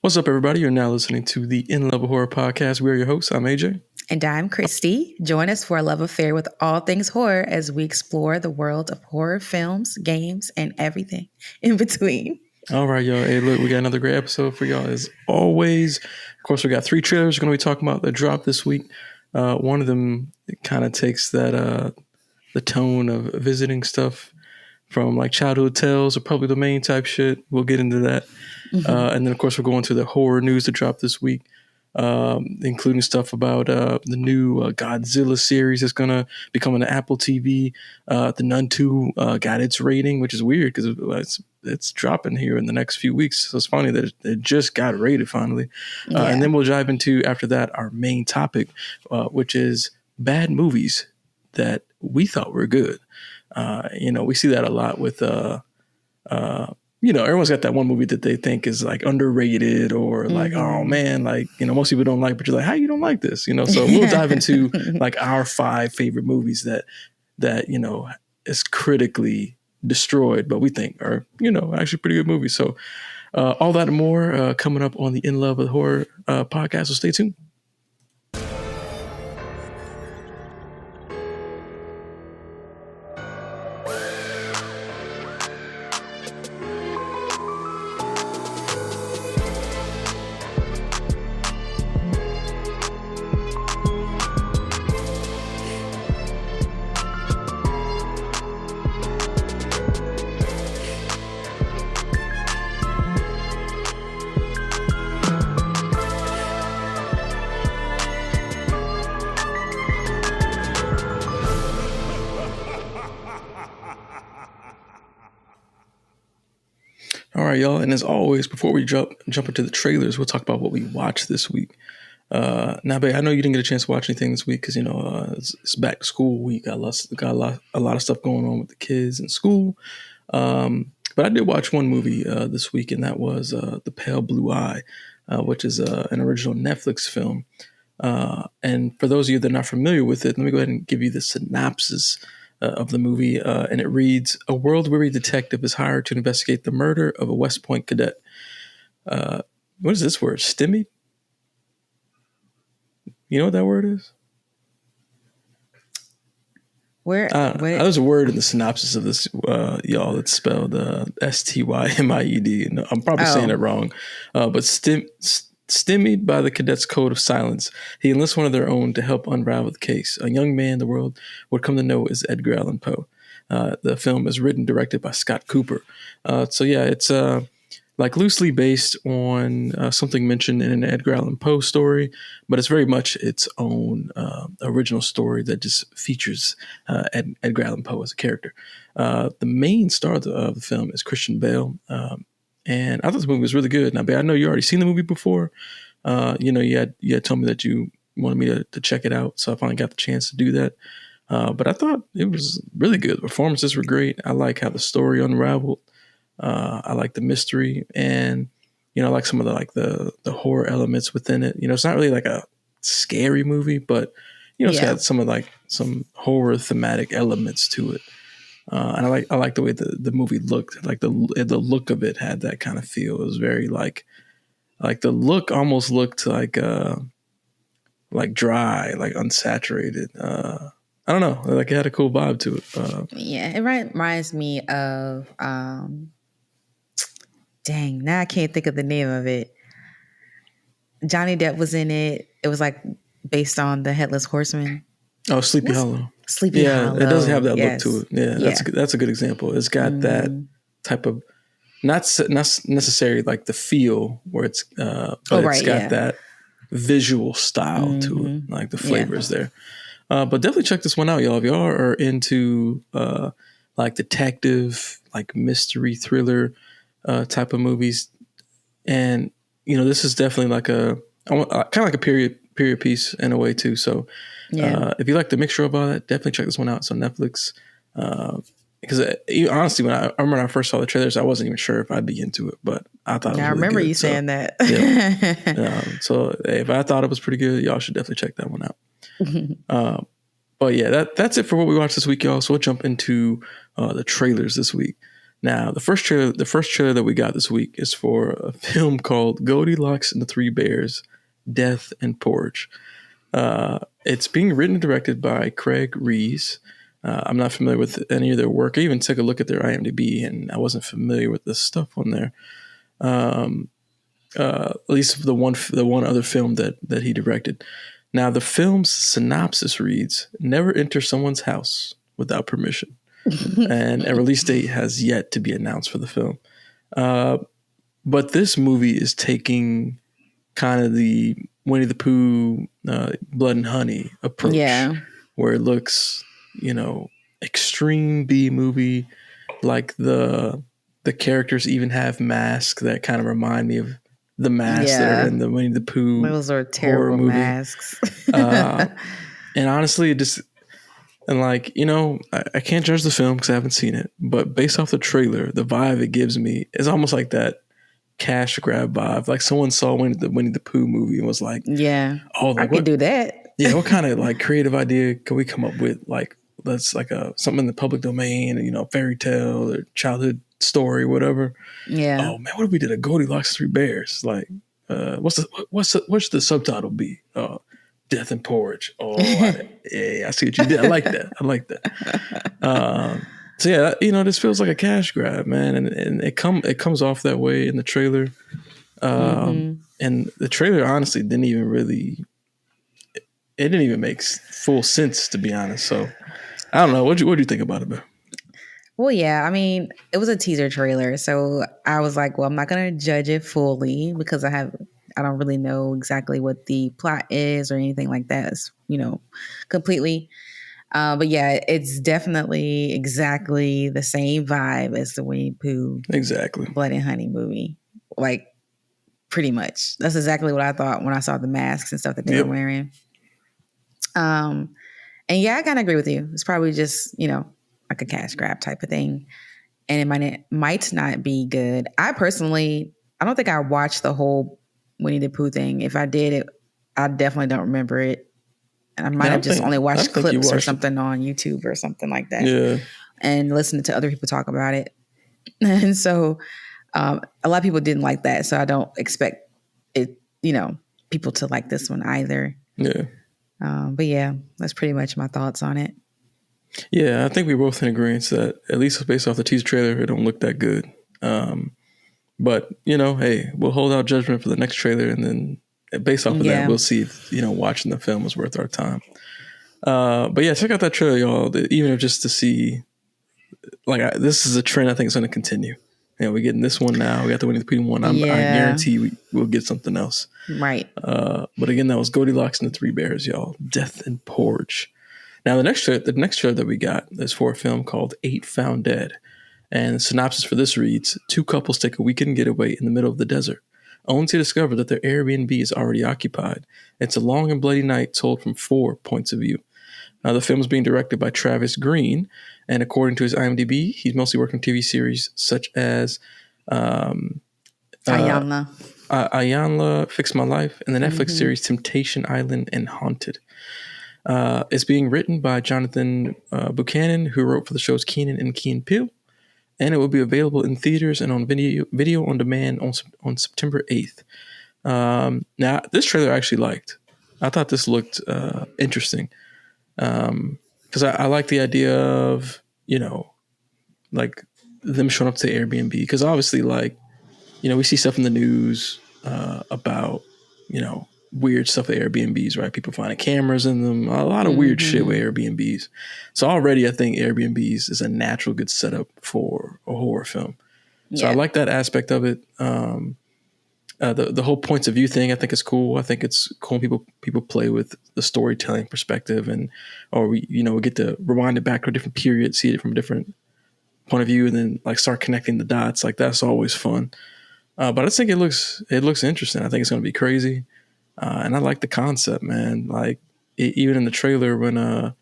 What's up, everybody? You're now listening to the In Love with Horror podcast. We are your hosts. I'm AJ. And I'm Kristie. Join us for a love affair with all things horror as we explore the world of horror films, games, and everything in between. All right, y'all. Hey, look, we got another great episode for y'all as always. Of course, we got 3 trailers we're going to be talking about that dropped this week. One of them kind of takes that the tone of visiting stuff from like childhood tales or public domain type shit. We'll get into that. And then, of course, we're going to the horror news that dropped this week, including stuff about the new Godzilla series that's going to be coming to Apple TV. The Nun 2 got its rating, which is weird because it's dropping here in the next few weeks. So it's funny that it just got rated finally. And then we'll dive into, after that, our main topic, which is bad movies that we thought were good. We see that a lot with, everyone's got that one movie that they think is like underrated or like, oh man, like, most people don't like, but you're like, how you don't like this? So we'll dive into like our 5 favorite movies that is critically destroyed, but we think are, actually pretty good movies. So all that and more coming up on the In Love with Horror podcast. So stay tuned. All right, y'all. And as always, before we jump into the trailers, we'll talk about what we watched this week. Now, babe, I know you didn't get a chance to watch anything this week because, it's back to school week. Got a lot of stuff going on with the kids in school. But I did watch one movie this week, and that was The Pale Blue Eye, which is an original Netflix film. And for those of you that are not familiar with it, let me go ahead and give you the synopsis of the movie, and it reads: a world-weary detective is hired to investigate the murder of a West Point cadet. What is this word? Stymied? You know what that word is? Where? There's a word in the synopsis of this, y'all. It's spelled STYMIED. No, I'm probably saying it wrong, but stymied by the cadet's code of silence, he enlists one of their own to help unravel the case. A young man the world would come to know as Edgar Allan Poe. The film is written and directed by Scott Cooper. It's like loosely based on something mentioned in an Edgar Allan Poe story, but it's very much its own original story that just features Edgar Allan Poe as a character. The main star of the film is Christian Bale. And I thought the movie was really good. Now, babe, I know you already seen the movie before. You had told me that you wanted me to check it out, so I finally got the chance to do that. But I thought it was really good. The performances were great. I like how the story unraveled. I like the mystery, and I like some of the horror elements within it. It's not really like a scary movie, but it's got some horror thematic elements to it. And I like the way the movie looked. Like the look of it had that kind of feel. It was very like the look almost looked like dry, like unsaturated. I don't know. Like it had a cool vibe to it. It reminds me of dang, now I can't think of the name of it. Johnny Depp was in it. It was like based on the Headless Horseman. Oh, Sleepy Hollow. Sleepy Hollow. It does have that look to it. Yeah, that's a good example. It's got that type of not necessarily like the feel where it's, but it's got that visual style to it, like the flavor is there. But definitely check this one out, y'all. If y'all are into like detective, like mystery thriller type of movies, and this is definitely like kind of like a period piece in a way too. So. If you like the mixture of all that, definitely check this one out. It's on Netflix. Because honestly, when I remember when I first saw the trailers, I wasn't even sure if I'd be into it, but I thought it was really remember good. You saying that. So if I thought it was pretty good, y'all should definitely check that one out. But yeah, that's it for what we watched this week, y'all. So we'll jump into the trailers this week. Now, the first trailer that we got this week is for a film called Goldilocks and the Three Bears, Death and Porridge. It's being written and directed by Craig Rees. I'm not familiar with any of their work. I even took a look at their IMDb, and I wasn't familiar with the stuff on there. At least the one other film that he directed. Now, the film's synopsis reads, "Never enter someone's house without permission." And a release date has yet to be announced for the film. But this movie is taking kind of the Winnie the Pooh, Blood and Honey approach, where it looks, extreme B movie. Like the characters even have masks that kind of remind me of the masks that are in the Winnie the Pooh. Those are terrible masks. And honestly, it just, and like, I can't judge the film because I haven't seen it, but based off the trailer, the vibe it gives me is almost like that cash grab vibe. Like someone saw Winnie the Pooh movie and was like, I could do that. What kind of like creative idea can we come up with? Like, that's like something in the public domain, fairy tale or childhood story, whatever. Yeah. Oh man, what if we did a Goldilocks and Three Bears? Like, what should the subtitle be? Death and Porridge. Oh, I see what you did. I like that. So yeah, this feels like a cash grab, man, and it comes off that way in the trailer. And the trailer honestly didn't even make full sense, to be honest. So I don't know. What do you think about it, man? Well, yeah, I mean, it was a teaser trailer, so I was like, well, I'm not going to judge it fully because I don't really know exactly what the plot is or anything like that, completely. But yeah, it's definitely exactly the same vibe as the Winnie the Pooh Blood and Honey movie. Like, pretty much. That's exactly what I thought when I saw the masks and stuff that they were wearing. And yeah, I kind of agree with you. It's probably just, like a cash grab type of thing. And it might not be good. I don't think I watched the whole Winnie the Pooh thing. If I did it, I definitely don't remember it. And I might have just only watched clips or something on YouTube or something like that. Yeah. And listened to other people talk about it. And so a lot of people didn't like that. So I don't expect it, people to like this one either. Yeah. But yeah, that's pretty much my thoughts on it. Yeah, I think we're both in agreement that at least based off the teaser trailer, it don't look that good. But hey, we'll hold out judgment for the next trailer, and then based off of that, we'll see if watching the film was worth our time. But yeah, check out that trailer, y'all. Even if just to see, like, this is a trend I think is going to continue. We're getting this one now. We got the Winnie the Pooh one. I guarantee we'll get something else. Right. But again, that was Goldilocks and the Three Bears, y'all. Death and Porridge. Now, the next trailer that we got is for a film called 8 Found Dead. And the synopsis for this reads, 2 couples take a weekend getaway in the middle of the desert, only to discover that their Airbnb is already occupied. It's a long and bloody night told from 4 points of view. The film is being directed by Travis Green, and according to his IMDb, he's mostly worked on TV series such as Ayanla, Fix My Life, and the Netflix series Temptation Island and Haunted. It's being written by Jonathan Buchanan, who wrote for the shows Kenan and Key and Peele, and it will be available in theaters and on video on demand on September 8th. Now, this trailer I actually liked. I thought this looked interesting because I like the idea of, like them showing up to the Airbnb, because obviously, like, we see stuff in the news about, weird stuff at Airbnbs, right? People finding cameras in them, a lot of weird shit with Airbnbs. So already I think Airbnbs is a natural good setup for a horror film. So I like that aspect of it. The whole points of view thing I think is cool. I think it's cool when people play with the storytelling perspective, or we get to rewind it back to a different period, see it from a different point of view, and then like start connecting the dots. Like, that's always fun. But I just think it looks interesting. I think it's going to be crazy. And I like the concept, man. Like, even in the trailer when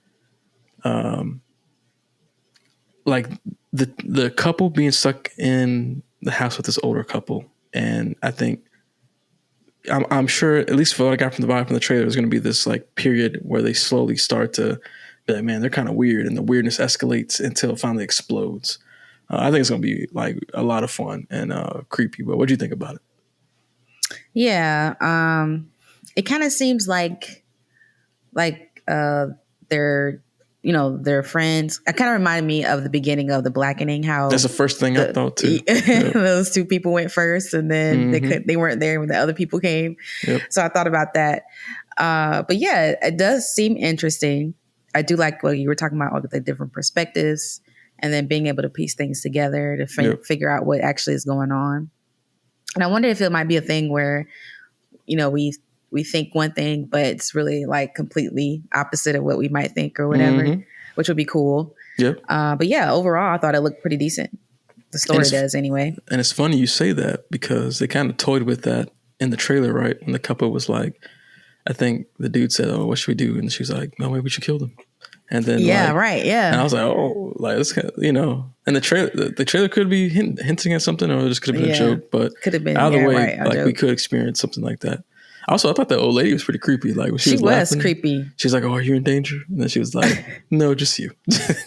like the couple being stuck in the house with this older couple, and I think I'm sure, at least for what I got from the vibe from the trailer, there's going to be this like period where they slowly start to be like, man, they're kind of weird, and the weirdness escalates until it finally explodes. I think it's going to be like a lot of fun and creepy. But what do you think about it? Yeah. It kind of seems like they're they're friends. It kind of reminded me of the beginning of The Blackening. How that's the first thing I thought too. Those two people went first, and then they weren't there when the other people came. Yep. So I thought about that. But yeah, it does seem interesting. I do like what you were talking about, all the different perspectives, and then being able to piece things together to figure out what actually is going on. And I wonder if it might be a thing where, we think one thing, but it's really like completely opposite of what we might think or whatever, which would be cool. Yep. But yeah, overall, I thought it looked pretty decent. The story does anyway. And it's funny you say that because they kind of toyed with that in the trailer, right? When the couple was like, I think the dude said, "Oh, what should we do?" And she was like, "No, maybe we should kill them." And then right. And I was like, "Oh, like this kind of, And the trailer could be hinting at something, or it just could have been a joke. But could have been either way, like we could experience something like that. Also, I thought that old lady was pretty creepy. Like when she was laughing, creepy. She was like, "Oh, are you in danger?" And then she was like, "No, just you."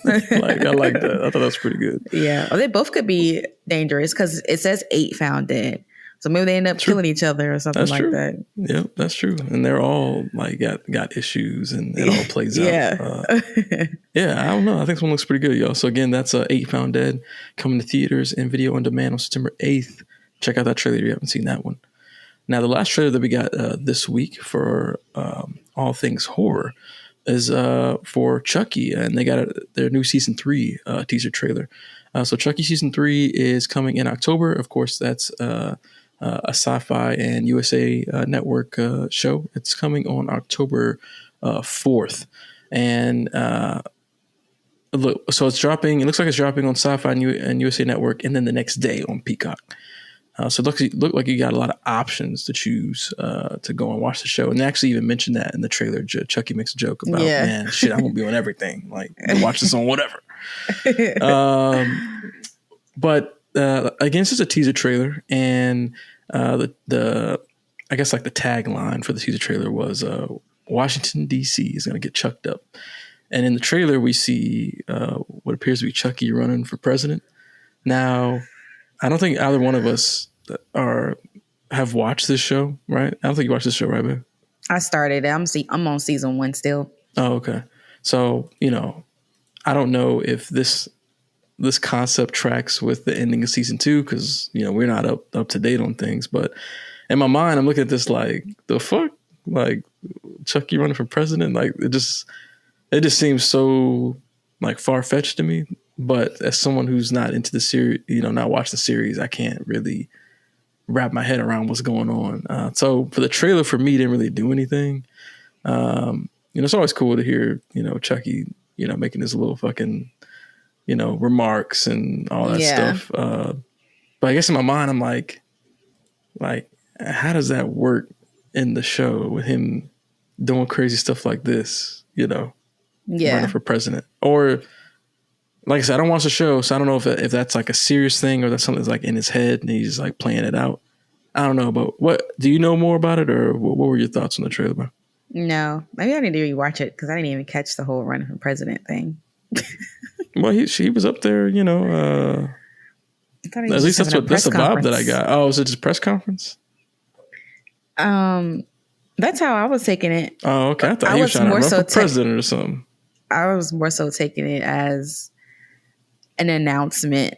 Like I like that. I thought that was pretty good. Yeah, they both could be dangerous because it says 8 found dead. So maybe they end up killing each other or something like that. Yeah, that's true. And they're all like got issues, and it all plays out. Yeah, I don't know. I think this one looks pretty good, y'all. So again, that's 8 Found Dead coming to theaters and video on demand on September 8th. Check out that trailer if you haven't seen that one. Now, the last trailer that we got this week for all things horror is for Chucky, and they got their new season 3 teaser trailer. So Chucky season 3 is coming in October. Of course, that's a SYFY and USA Network show. It's coming on October 4th. And so it's dropping. It looks like it's dropping on SYFY and USA Network, and then the next day on Peacock. So it looked like you got a lot of options to choose to go and watch the show. And they actually even mentioned that in the trailer. Chucky makes a joke about, man, shit, I won't be on everything. Like, watch this on whatever. But again, this is a teaser trailer. And the I guess like the tagline for the teaser trailer was Washington, D.C. is going to get chucked up. And in the trailer, we see what appears to be Chucky running for president. Now, I don't think either one of us have watched this show, right? I don't think you watched this show, right, babe? I started it. I'm on season 1 still. Oh, okay. So, I don't know if this concept tracks with the ending of season 2 because, we're not up to date on things. But in my mind, I'm looking at this like, the fuck? Like, Chucky running for president? Like, it just seems so, like, far-fetched to me. But as someone who's not into the series, not watched the series, I can't really wrap my head around what's going on. So for the trailer, for me, didn't really do anything. It's always cool to hear, Chucky, making his little fucking, remarks and all that stuff. But I guess in my mind, I'm like, how does that work in the show with him doing crazy stuff like this, running for president? Or, like I said, I don't watch the show, so I don't know if that's like a serious thing or that's something that's like in his head and he's like playing it out. I don't know, but what do you know more about it, or what were your thoughts on the trailer, bro? No, maybe I need to rewatch it because I didn't even catch the whole running for president thing. Well, he was up there, at least that's the vibe that I got. Oh, was it just press conference? That's how I was taking it. Oh, okay. I thought he was trying to run for president or something. I was more so taking it as an announcement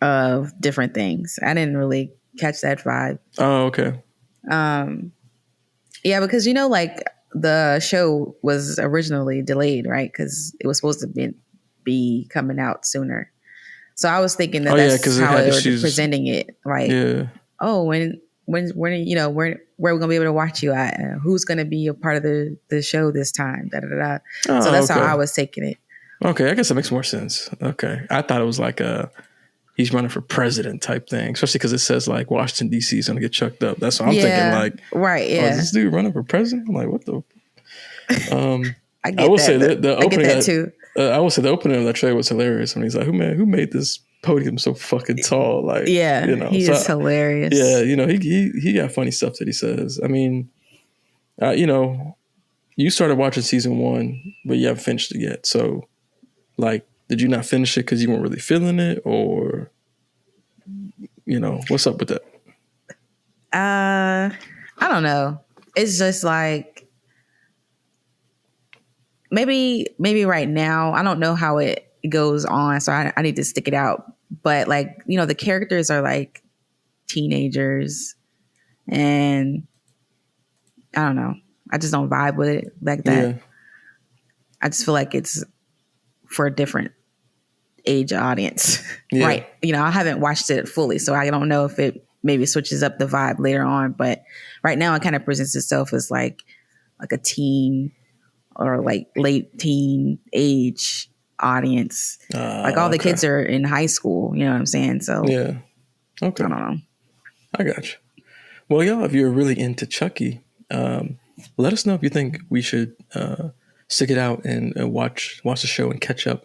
of different things. I didn't really catch that vibe. Oh, okay. Yeah, because like the show was originally delayed, right? Because it was supposed to be coming out sooner. So I was thinking that's how they were presenting it. Like, when we're gonna be able to watch you at? Who's gonna be a part of the show this time? Da da da. So that's how I was taking it. Okay, I guess that makes more sense. Okay, I thought it was like he's running for president type thing, especially because it says like Washington D.C. is gonna get chucked up. That's what I'm thinking. Like, right? Yeah, is this dude running for president? I'm like, what the? I will say the opening. I get that too. I will say the opening of that trailer was hilarious when he's like, "Who made this podium so fucking tall?" Like, he is hilarious. Yeah, he got funny stuff that he says. I mean, you started watching season 1, but you haven't finished it yet. So, like, did you not finish it because you weren't really feeling it, or what's up with that? I don't know. It's just like maybe right now. I don't know how it goes on, so I need to stick it out. But like, the characters are like teenagers, and I don't know. I just don't vibe with it like that. Yeah. I just feel like it's for a different age audience, Yeah. right? I haven't watched it fully, so I don't know if it maybe switches up the vibe later on. But right now, it kind of presents itself as like a teen or like late teen age audience. Like all the kids are in high school, you know what I'm saying? So yeah, okay, I don't know. I got you. Well, y'all, if you're really into Chucky, let us know if you think we should stick it out and watch the show and catch up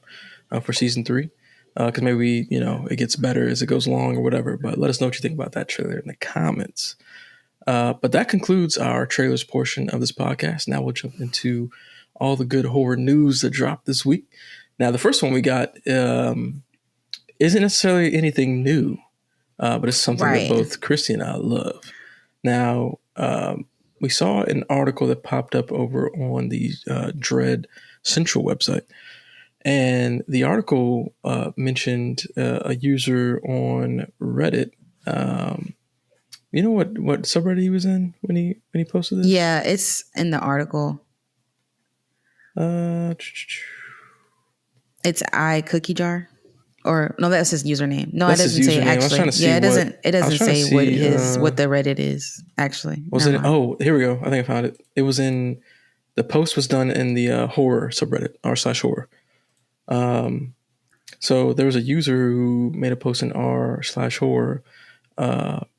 for season 3. Because maybe, it gets better as it goes along or whatever. But let us know what you think about that trailer in the comments. But that concludes our trailers portion of this podcast. Now we'll jump into all the good horror news that dropped this week. Now, the first one we got isn't necessarily anything new, but it's something that both Kristie and I love. Now, we saw an article that popped up over on the Dread Central website. And the article mentioned a user on Reddit. You know what subreddit he was in when he posted this? Yeah, it's in the article. It's Cookie Jar, or no, that's his username. No, it doesn't say actually. Yeah, it doesn't say what the Reddit is actually. Was it? Oh, here we go. I think I found it. It was in the post was done in the horror subreddit r/horror. So there was a user who made a post in r/horror,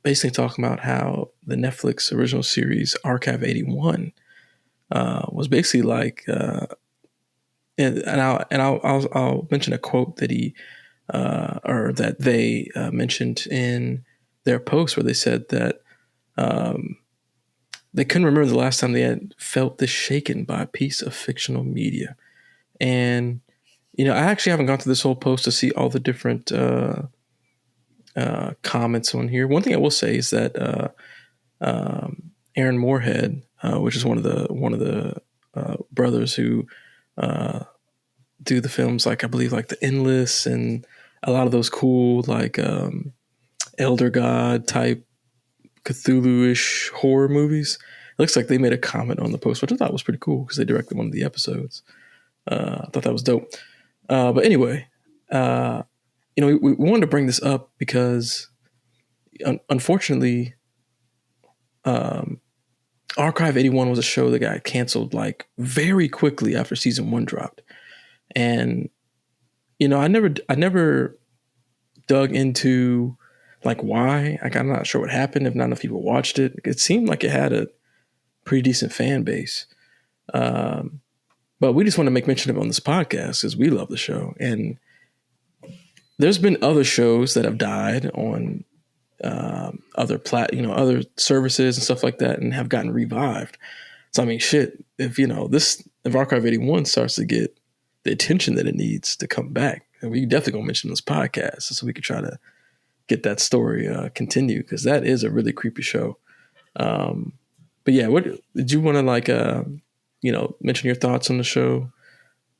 basically talking about how the Netflix original series Archive 81 was basically like, and I'll mention a quote that he or that they mentioned in their post where they said that they couldn't remember the last time they had felt this shaken by a piece of fictional media. And I actually haven't gone through this whole post to see all the different comments on here. One thing I will say is that Aaron Moorhead, which is one of the brothers who do the films, like I believe like The Endless and a lot of those cool like Elder God type Cthulhu-ish horror movies. It looks like they made a comment on the post, which I thought was pretty cool because they directed one of the episodes. I thought that was dope. But anyway, we wanted to bring this up because unfortunately, Archive 81 was a show that got canceled like very quickly after season 1 dropped. And, I never dug into like why. Like, I'm not sure what happened if not enough people watched it. It seemed like it had a pretty decent fan base. But we just want to make mention of it on this podcast because we love the show. And there's been other shows that have died on other other services and stuff like that and have gotten revived. So, I mean, shit, if Archive 81 starts to get the attention that it needs to come back, and we definitely gonna mention this podcast so we could try to get that story continued because that is a really creepy show. But yeah, what did you want to like mention your thoughts on the show,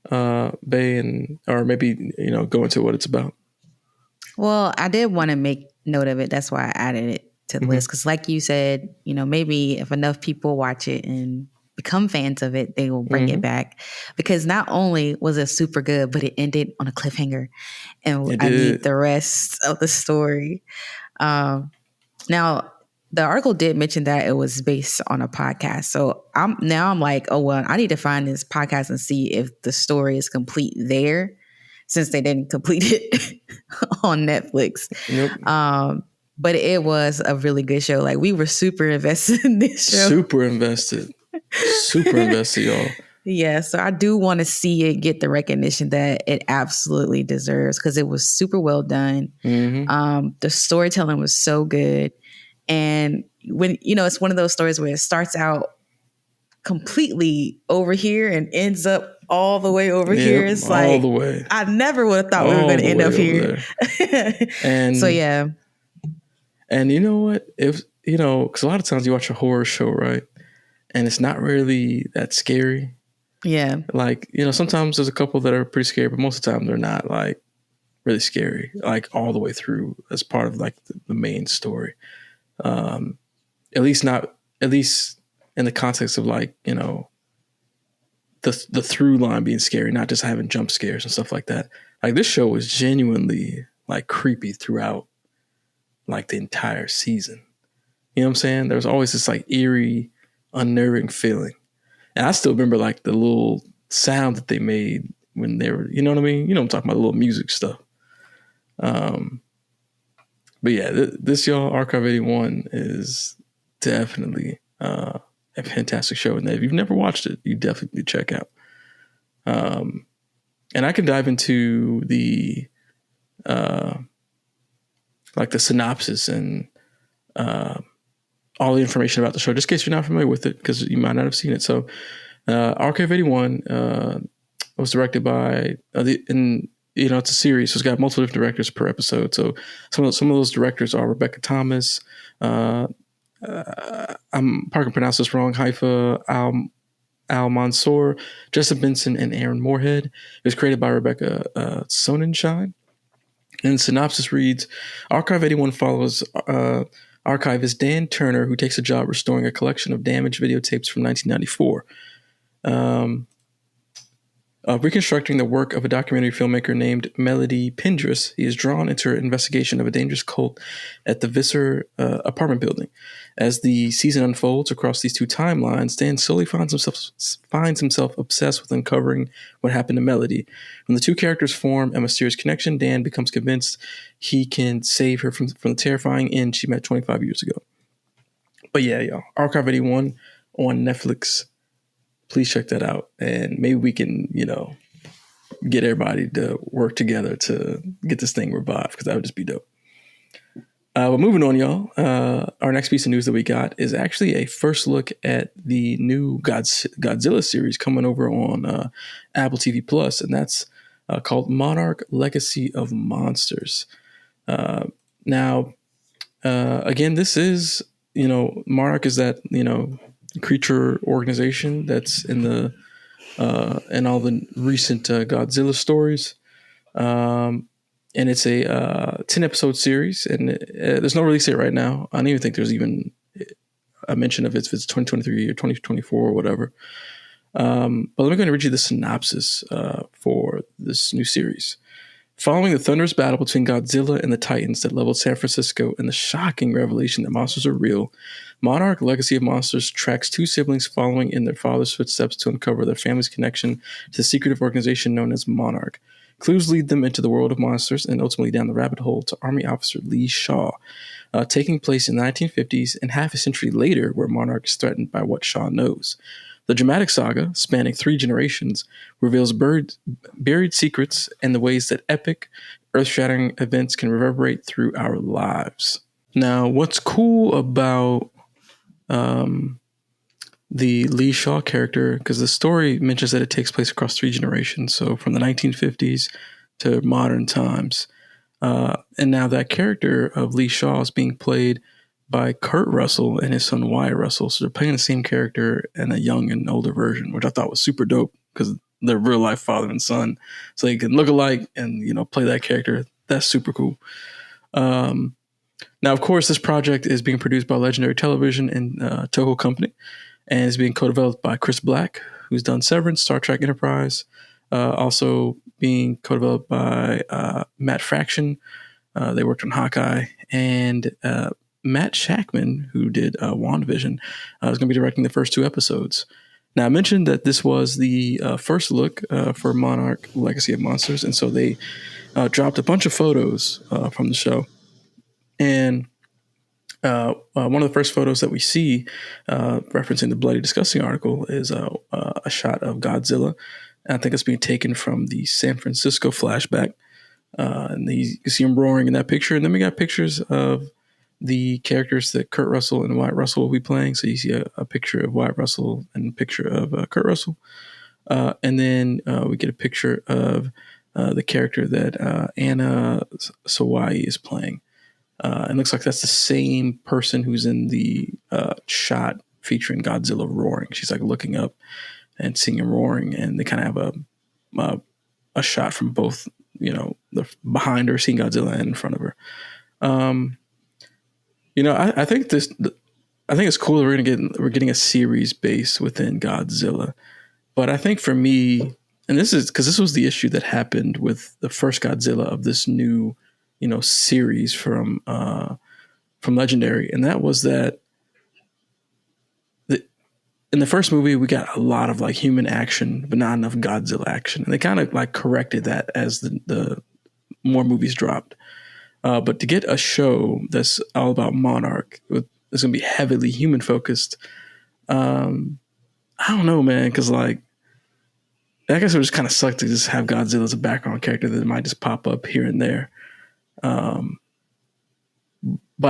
Bay, and or maybe go into what it's about? Well, I did want to make note of it. That's why I added it to the list because, like you said, maybe if enough people watch it and become fans of it, they will bring it back. Because not only was it super good, but it ended on a cliffhanger, and I need the rest of the story. Now, the article did mention that it was based on a podcast. So I'm like, oh, well, I need to find this podcast and see if the story is complete there since they didn't complete it on Netflix. Nope. But it was a really good show. Like we were super invested in this show. Super invested, y'all. Yeah. So I do want to see it get the recognition that it absolutely deserves because it was super well done. The storytelling was so good. And when, it's one of those stories where it starts out completely over here and ends up all the way over here. It's all like the way. I never would have thought we were going to end up here. And so yeah. And you know what? If because a lot of times you watch a horror show, right? And it's not really that scary. Yeah. Like, sometimes there's a couple that are pretty scary, but most of the time they're not like really scary, like all the way through as part of like the main story. At least in the context of like, the through line being scary, not just having jump scares and stuff like that. Like this show was genuinely like creepy throughout like the entire season. You know what I'm saying? There was always this like eerie, unnerving feeling. And I still remember like the little sound that they made when they were, you know what I mean? You know what I'm talking about, the little music stuff. But yeah, this y'all, Archive 81 is definitely a fantastic show. And if you've never watched it, you definitely check out. And I can dive into the like the synopsis and all the information about the show, just in case you're not familiar with it, because you might not have seen it. So Archive 81 was directed by, it's a series, so it's got multiple different directors per episode. So some of those directors are Rebecca Thomas, I'm probably going to pronounce this wrong, Haifa Al-Mansour, Jessica Benson, and Aaron Moorhead. It was created by Rebecca Sonnenschein. And the synopsis reads, Archive 81 follows archivist Dan Turner, who takes a job restoring a collection of damaged videotapes from 1994. Reconstructing the work of a documentary filmmaker named Melody Pendris, he is drawn into her investigation of a dangerous cult at the Visser apartment building. As the season unfolds across these two timelines, Dan slowly finds himself obsessed with uncovering what happened to Melody. When the two characters form a mysterious connection, Dan becomes convinced he can save her from the terrifying end she met 25 years ago. But yeah, y'all, Archive 81 on Netflix. Please check that out. And maybe we can, get everybody to work together to get this thing revived, because that would just be dope. But moving on, y'all. Our next piece of news that we got is actually a first look at the new Godzilla series coming over on Apple TV Plus, and that's called Monarch: Legacy of Monsters. Now, again, this is, Monarch is that, creature organization that's in in all the recent Godzilla stories. And it's a 10-episode series, and there's no release date right now. I don't even think there's even a mention of if it's 2023 or 2024 or whatever. But let me go and read you the synopsis for this new series. Following the thunderous battle between Godzilla and the Titans that leveled San Francisco and the shocking revelation that monsters are real, Monarch: Legacy of Monsters tracks two siblings following in their father's footsteps to uncover their family's connection to the secretive organization known as Monarch. Clues lead them into the world of monsters and ultimately down the rabbit hole to Army Officer Lee Shaw, taking place in the 1950s and half a century later, where Monarch is threatened by what Shaw knows. The dramatic saga, spanning 3 generations, reveals buried secrets and the ways that epic, earth-shattering events can reverberate through our lives. Now, what's cool about the Lee Shaw character, because the story mentions that it takes place across 3 generations, so from the 1950s to modern times. And now that character of Lee Shaw is being played by Kurt Russell and his son Wyatt Russell. So they're playing the same character in a young and older version, which I thought was super dope because they're real life father and son. So they can look alike and, play that character. That's super cool. Now, of course, this project is being produced by Legendary Television and Toho Company, and is being co-developed by Chris Black, who's done Severance, Star Trek Enterprise, also being co-developed by Matt Fraction. They worked on Hawkeye, and Matt Shackman, who did WandaVision, is going to be directing the first 2 episodes. Now, I mentioned that this was the first look for Monarch: Legacy of Monsters, and so they dropped a bunch of photos from the show. And one of the first photos that we see, referencing the Bloody Disgusting article, is a shot of Godzilla. And I think it's being taken from the San Francisco flashback. And you see him roaring in that picture. And then we got pictures of the characters that Kurt Russell and Wyatt Russell will be playing. So you see a picture of Wyatt Russell and a picture of Kurt Russell. And then we get a picture of the character that Anna Sawai is playing. It looks like that's the same person who's in the shot featuring Godzilla roaring. She's like looking up and seeing him roaring, and they kind of have a shot from both, the behind her, seeing Godzilla, and in front of her. I think it's cool that we're getting a series based within Godzilla. But I think for me, and this is because this was the issue that happened with the first Godzilla of this new, series from Legendary, and that was that in the first movie we got a lot of like human action, but not enough Godzilla action, and they kind of like corrected that as the more movies dropped. But to get a show that's all about Monarch, it's going to be heavily human focused. I don't know, man, because like, I guess it would just kind of suck to just have Godzilla as a background character that might just pop up here and there. But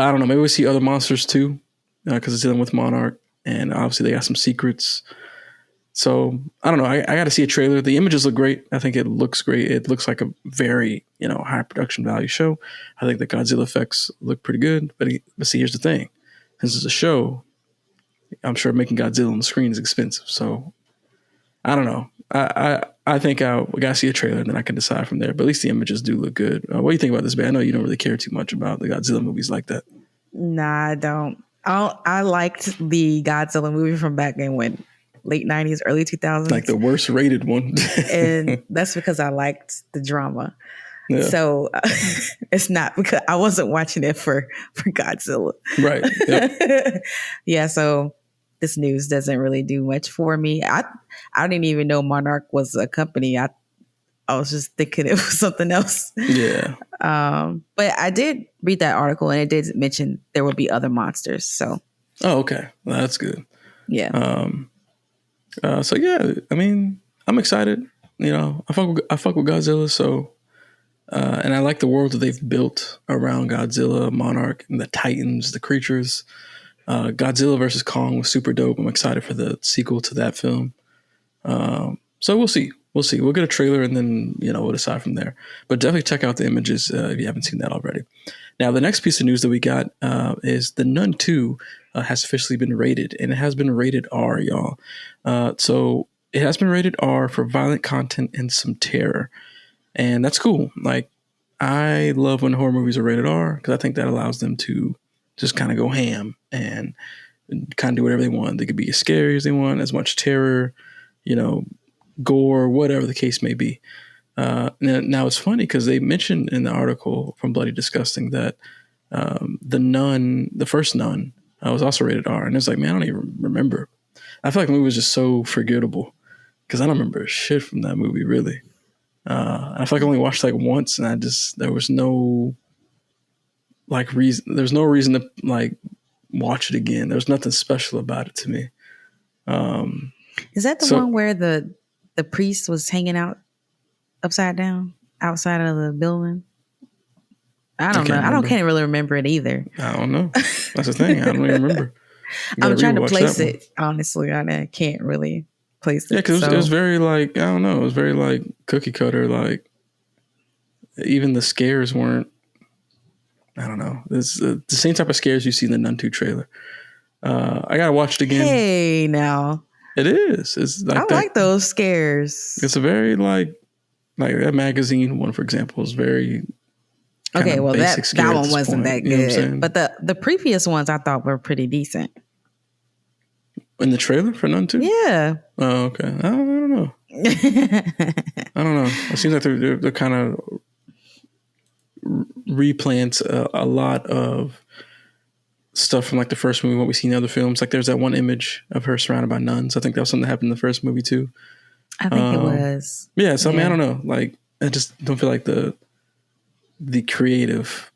I don't know, maybe we see other monsters too, because it's dealing with Monarch, and obviously they got some secrets. So I don't know. I got to see a trailer. The images look great. I think it looks great. It looks like a very, high production value show. I think the Godzilla effects look pretty good. But see, here's the thing. Since it's a show, I'm sure making Godzilla on the screen is expensive. So I don't know. I think we got to see a trailer and then I can decide from there. But at least the images do look good. What do you think about this, man? I know you don't really care too much about the Godzilla movies like that. Nah, I don't. I liked the Godzilla movie from back in when late 90s, early 2000s. Like the worst rated one. And that's because I liked the drama. Yeah. So it's not because I wasn't watching it for Godzilla. Right. Yep. Yeah. So this news doesn't really do much for me. I didn't even know Monarch was a company. I was just thinking it was something else. Yeah. But I did read that article and it did mention there would be other monsters. So. Oh, okay. Well, that's good. Yeah. So yeah, I mean, I'm excited. I fuck with Godzilla. So, and I like the world that they've built around Godzilla, Monarch, and the Titans, the creatures. Godzilla versus Kong was super dope. I'm excited for the sequel to that film. So we'll see. We'll get a trailer and then, we'll decide from there. But definitely check out the images if you haven't seen that already. Now, the next piece of news that we got is The Nun 2 has officially been rated, and it has been rated R, y'all. So it has been rated R for violent content and some terror. And that's cool. Like, I love when horror movies are rated R because I think that allows them to just kind of go ham and kind of do whatever they want. They could be as scary as they want, as much terror, gore, whatever the case may be. Now it's funny because they mentioned in the article from Bloody Disgusting that the first Nun, was also rated R. And it's like, man, I don't even remember. I feel like the movie was just so forgettable because I don't remember shit from that movie, really. I feel like I only watched like once, and there was no reason. There's no reason to like watch it again. There was nothing special about it to me. Is that the one where the priest was hanging out upside down outside of the building? I don't know. I can't really remember it either. I don't know. That's the thing. I don't even remember. I'm trying to place it. Honestly, I can't really place it. Yeah, because it was very like, I don't know. It was very like cookie cutter. Like even the scares weren't. I don't know. It's the same type of scares you see in the Nun 2 trailer. I gotta watch it again. Hey, now it is. It's like I like those scares. It's a very like that magazine one, for example, is very. Okay, well that one wasn't that good, but the previous ones I thought were pretty decent. In the trailer for Nun 2? Yeah. Oh, okay. I don't know. I don't know. It seems like they're kind of replant a lot of stuff from like the first movie, what we see in other films. Like there's that one image of her surrounded by nuns. I think that was something that happened in the first movie too. I think it was. Yeah. So I mean, I don't know. Like I just don't feel like the creative.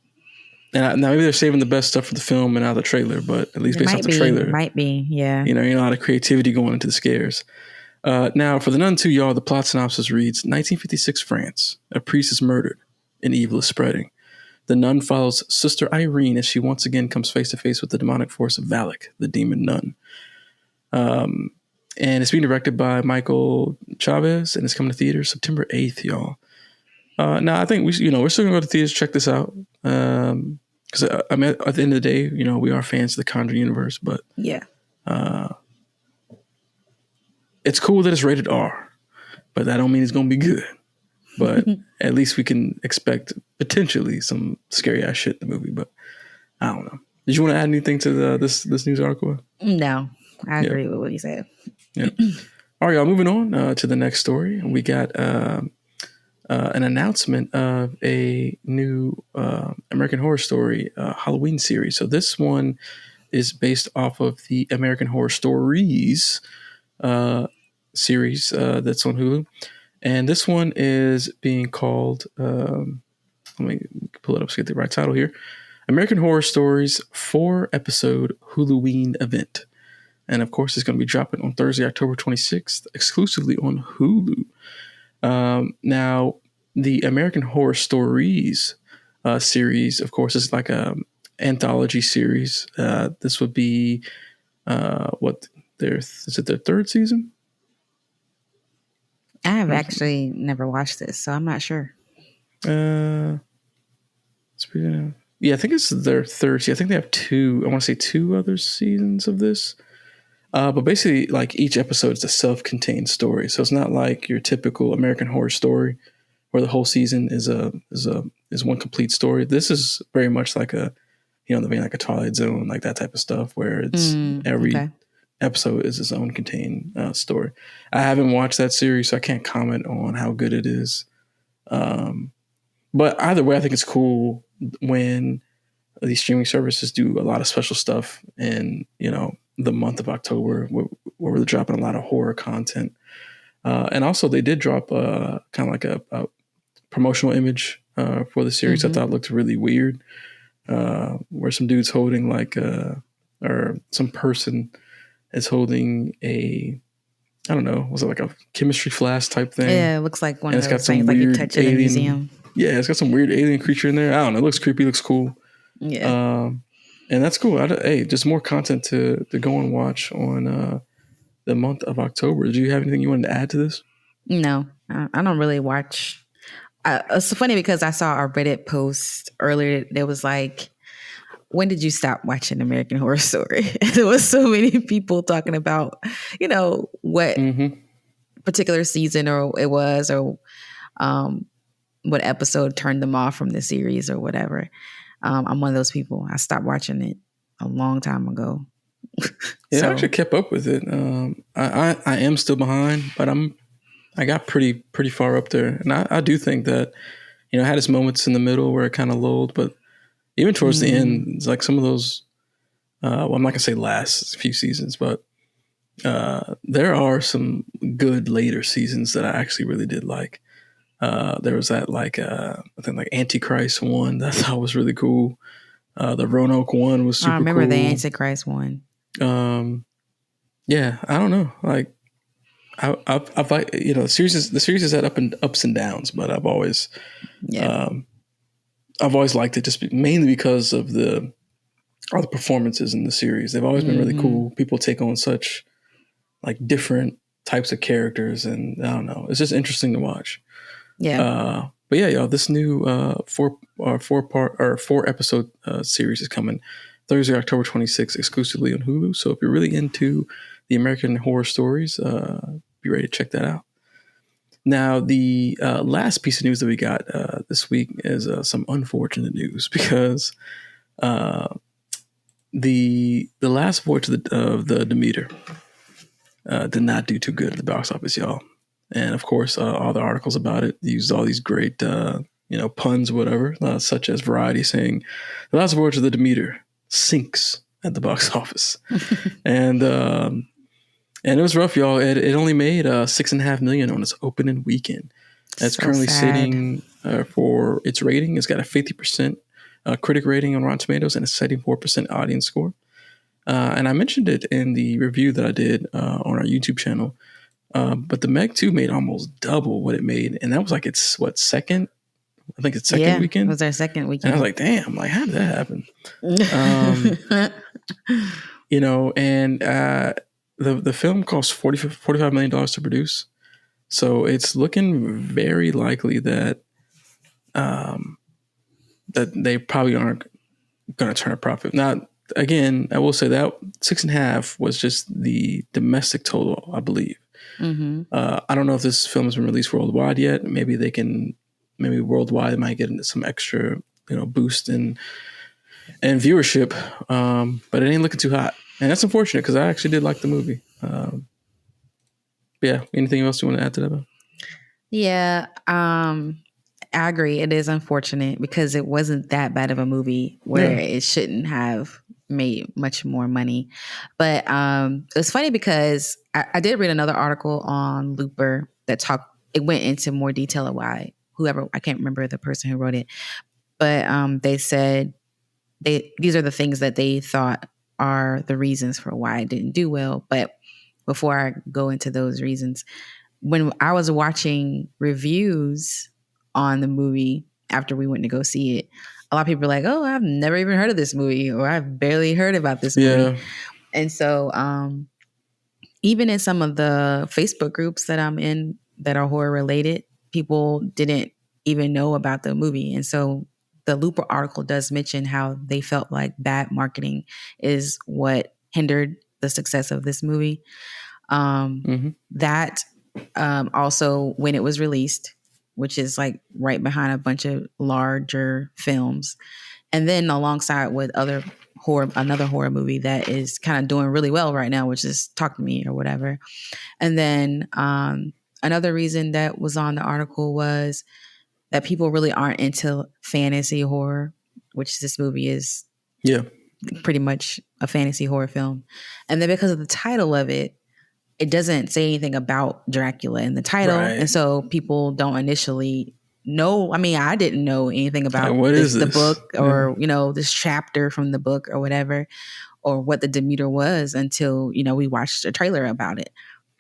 And now maybe they're saving the best stuff for the film and not the trailer, but at least based off the trailer, might be, yeah. You know, a lot of creativity going into the scares. Now for the Nun 2, y'all, the plot synopsis reads: 1956 France, a priest is murdered and evil is spreading. The nun follows Sister Irene as she once again comes face to face with the demonic force of Valak, the demon nun. And it's being directed by Michael Chavez, and it's coming to theaters September 8th, y'all. Now, I think we're still going to go to theaters, check this out. Because I mean, at the end of the day, we are fans of the Conjuring universe, but yeah, it's cool that it's rated R, but that don't mean it's going to be good. But at least we can expect potentially some scary ass shit in the movie. But I don't know. Did you want to add anything to this news article? No, I agree with what you said. Yeah. All right, y'all. Moving on to the next story, we got an announcement of a new American Horror Story Halloween series. So this one is based off of the American Horror Stories series that's on Hulu. And this one is being called, let me pull it up so I get the right title here, American Horror Stories 4-episode Huluween event. And of course, it's going to be dropping on Thursday, October 26th, exclusively on Hulu. Now, the American Horror Stories series, of course, is like a anthology series. This would be is it their third season? I have actually never watched this, so I'm not sure. I think it's their third season. I think they have two other seasons of this. But basically, like, each episode is a self-contained story. So it's not like your typical American Horror Story where the whole season is one complete story. This is very much like the vein like a Twilight Zone, like that type of stuff, where it's every episode is its own contained story. I haven't watched that series, so I can't comment on how good it is. But either way, I think it's cool when these streaming services do a lot of special stuff in, the month of October, where we're dropping a lot of horror content. And also they did drop kind of like a promotional image for the series. I thought looked really weird, where some dude's holding or some person is holding I don't know, was it like a chemistry flask type thing? Yeah, it looks like one of those things like you touch in a museum. Yeah, it's got some weird alien creature in there. I don't know. It looks creepy. Looks cool. Yeah. And that's cool. Hey, just more content to go and watch on the month of October. Did you have anything you wanted to add to this? No, I don't really watch. It's funny because I saw a Reddit post earlier. There was like, when did you stop watching American Horror Story? There was so many people talking about, what particular season it was, or what episode turned them off from the series or whatever. I'm one of those people. I stopped watching it a long time ago. I actually kept up with it. I am still behind, but I got pretty far up there, and I do think that I had its moments in the middle where it kind of lulled, but even towards the end, it's like some of those. Well, I'm not gonna say last few seasons, but there are some good later seasons that I actually really did like. There was that I think like Antichrist one that I thought was really cool. The Roanoke one was super cool. I remember the Antichrist one. Yeah, I don't know. Like, I've like, the series has had ups and downs, but I've always liked it just mainly because of all the performances in the series. They've always been really cool. People take on such like different types of characters, and I don't know. It's just interesting to watch. Yeah. But yeah, y'all, this new 4-episode series is coming Thursday, October 26th, exclusively on Hulu. So if you're really into the American Horror Stories, be ready to check that out. Now, the last piece of news that we got this week is some unfortunate news because the Last Voyage of the Demeter did not do too good at the box office, y'all. And of course, all the articles about it used all these great, puns, whatever, such as Variety saying, "The Last Voyage of the Demeter sinks at the box office," and it was rough, y'all. It only made $6.5 million on its opening weekend. It's currently sitting for its rating. It's got a 50% critic rating on Rotten Tomatoes and a 74% audience score. And I mentioned it in the review that I did on our YouTube channel. But the Meg 2 made almost double what it made. And that was like its, second I think it's second weekend. It was our second And weekend. I was like, damn, like how did that happen? You know, and the film cost $45 million to produce. So it's looking very likely that that they probably aren't going to turn a profit. Now, again, I will say that 6.5 was just the domestic total, I believe. Mm-hmm. I don't know if this film has been released worldwide yet. Maybe worldwide they might get some extra, boost in viewership. But it ain't looking too hot, and that's unfortunate because I actually did like the movie. Yeah. Anything else you want to add to that? Yeah. I agree. It is unfortunate because it wasn't that bad of a movie where it shouldn't have made much more money. But it's funny because I did read another article on Looper that it went into more detail of why I can't remember the person who wrote it, but they said these are the things that they thought are the reasons for why it didn't do well. But before I go into those reasons, when I was watching reviews on the movie after we went to go see it, a lot of people were like, oh, I've never even heard of this movie, or I've barely heard about this movie. And so even in some of the Facebook groups that I'm in that are horror related, people didn't even know about the movie. And so the Looper article does mention how they felt like bad marketing is what hindered the success of this movie. That also, when it was released, which is like right behind a bunch of larger films, and then alongside with another horror movie that is kind of doing really well right now, which is Talk to Me or whatever. And then another reason that was on the article was that people really aren't into fantasy horror, which this movie is pretty much a fantasy horror film. And then because of the title of it, it doesn't say anything about Dracula in the title. Right. And so people don't initially know. I mean, I didn't know anything about the book or, this chapter from the book or whatever, or what the Demeter was until, we watched a trailer about it.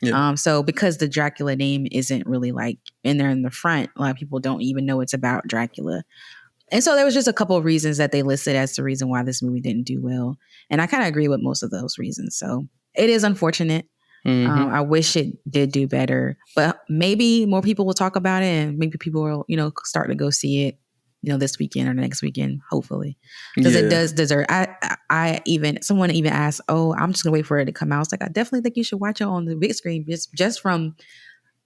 Yeah. So because the Dracula name isn't really like in there in the front, a lot of people don't even know it's about Dracula. And so there was just a couple of reasons that they listed as the reason why this movie didn't do well. And I kind of agree with most of those reasons. So it is unfortunate. Mm-hmm. I wish it did do better, but maybe more people will talk about it, and maybe people will, start to go see it, this weekend or next weekend, hopefully, because it does deserve. Someone even asked, "Oh, I'm just gonna wait for it to come out." I was like, I definitely think you should watch it on the big screen, just from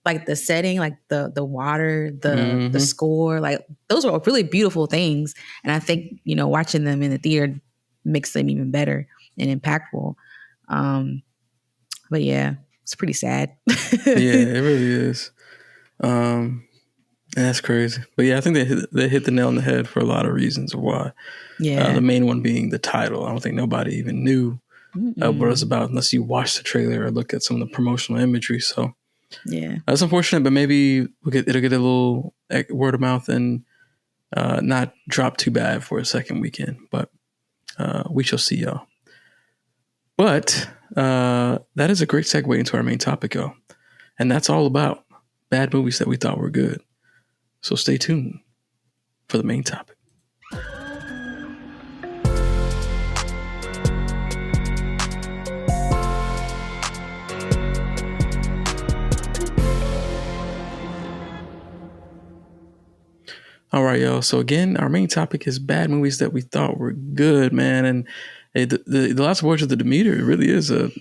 like the setting, like the water, the score, like those are really beautiful things, and I think watching them in the theater makes them even better and impactful. But yeah, it's pretty sad. Yeah, it really is. And that's crazy. But yeah, I think they hit the nail on the head for a lot of reasons of why. Yeah. The main one being the title. I don't think nobody even knew what it's about unless you watch the trailer or look at some of the promotional imagery. So yeah, that's unfortunate, but maybe it'll get a little word of mouth and not drop too bad for a second weekend. But we shall see, y'all. But that is a great segue into our main topic, y'all. And that's all about bad movies that we thought were good. So stay tuned for the main topic. All right, y'all. So again, our main topic is bad movies that we thought were good, man. And the Last Voyage of the Demeter really is a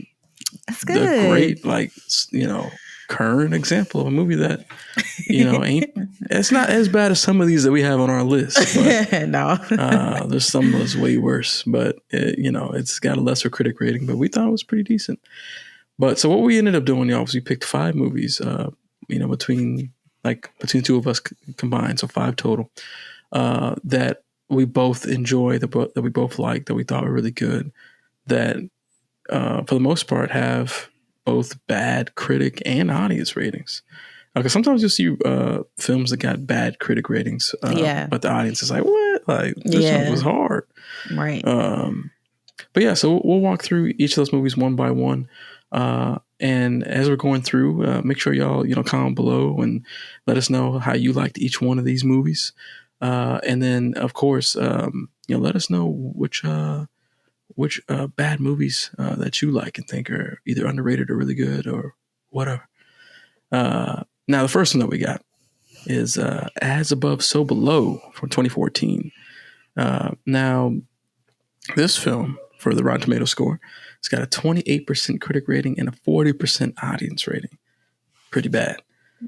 great, current example of a movie that, it's not as bad as some of these that we have on our list. But, no. There's some that's way worse, but it's got a lesser critic rating, but we thought it was pretty decent. But so what we ended up doing, y'all, was we picked 5 movies, between two of us combined, so 5 total, that we both enjoy, that we both like, that we thought were really good, that for the most part have both bad critic and audience ratings. Because sometimes you'll see films that got bad critic ratings, but the audience is like, what? Like, this one was hard. Right. But yeah, so we'll walk through each of those movies one by one. And as we're going through, make sure y'all, comment below and let us know how you liked each one of these movies. And then, of course, let us know which bad movies that you like and think are either underrated or really good or whatever. Now, the first one that we got is As Above, So Below from 2014. Now, this film, for the Rotten Tomato score, it's got a 28% critic rating and a 40% audience rating. Pretty bad.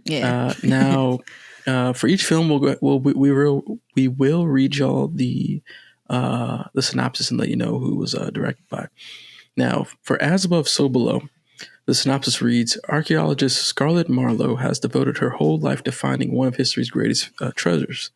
Yeah. Now, for each film, we will read y'all the synopsis and let you know who was directed by. Now, for As Above, So Below, the synopsis reads: archaeologist Scarlett Marlowe has devoted her whole life to finding one of history's greatest treasures,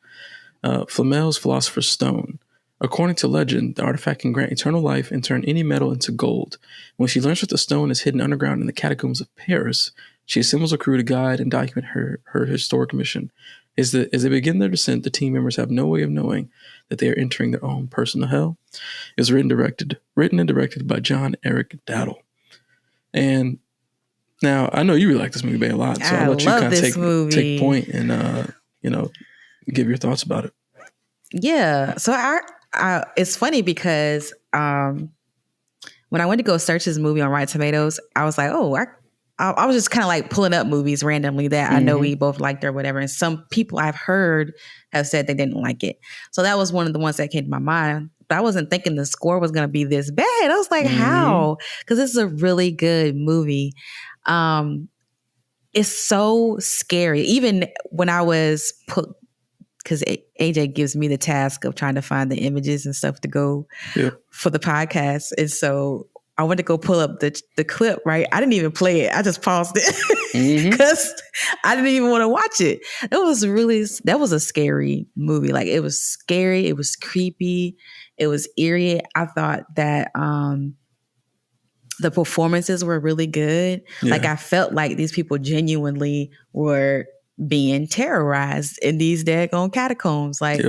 Flamel's Philosopher's Stone. According to legend, the artifact can grant eternal life and turn any metal into gold. When she learns that the stone is hidden underground in the catacombs of Paris, she assembles a crew to guide and document her historic mission. As they begin their descent, the team members have no way of knowing that they are entering their own personal hell. It was written and directed by John Eric Dowdle. And now I know you really like this movie, Bay, a lot, so I'll let you kind of take point and give your thoughts about it. Yeah. So it's funny because when I went to go search this movie on Rotten Tomatoes, I was like, oh, I was just kind of like pulling up movies randomly that I know we both liked or whatever. And some people I've heard have said they didn't like it. So that was one of the ones that came to my mind. But I wasn't thinking the score was going to be this bad. I was like, how? Because this is a really good movie. It's so scary. Even when I was put, because AJ gives me the task of trying to find the images and stuff to go for the podcast. And so I went to go pull up the clip, right? I didn't even play it. I just paused it because I didn't even want to watch it. That was a scary movie. Like, it was scary. It was creepy. It was eerie. I thought that the performances were really good. Yeah. Like, I felt like these people genuinely were being terrorized in these daggone catacombs. Like,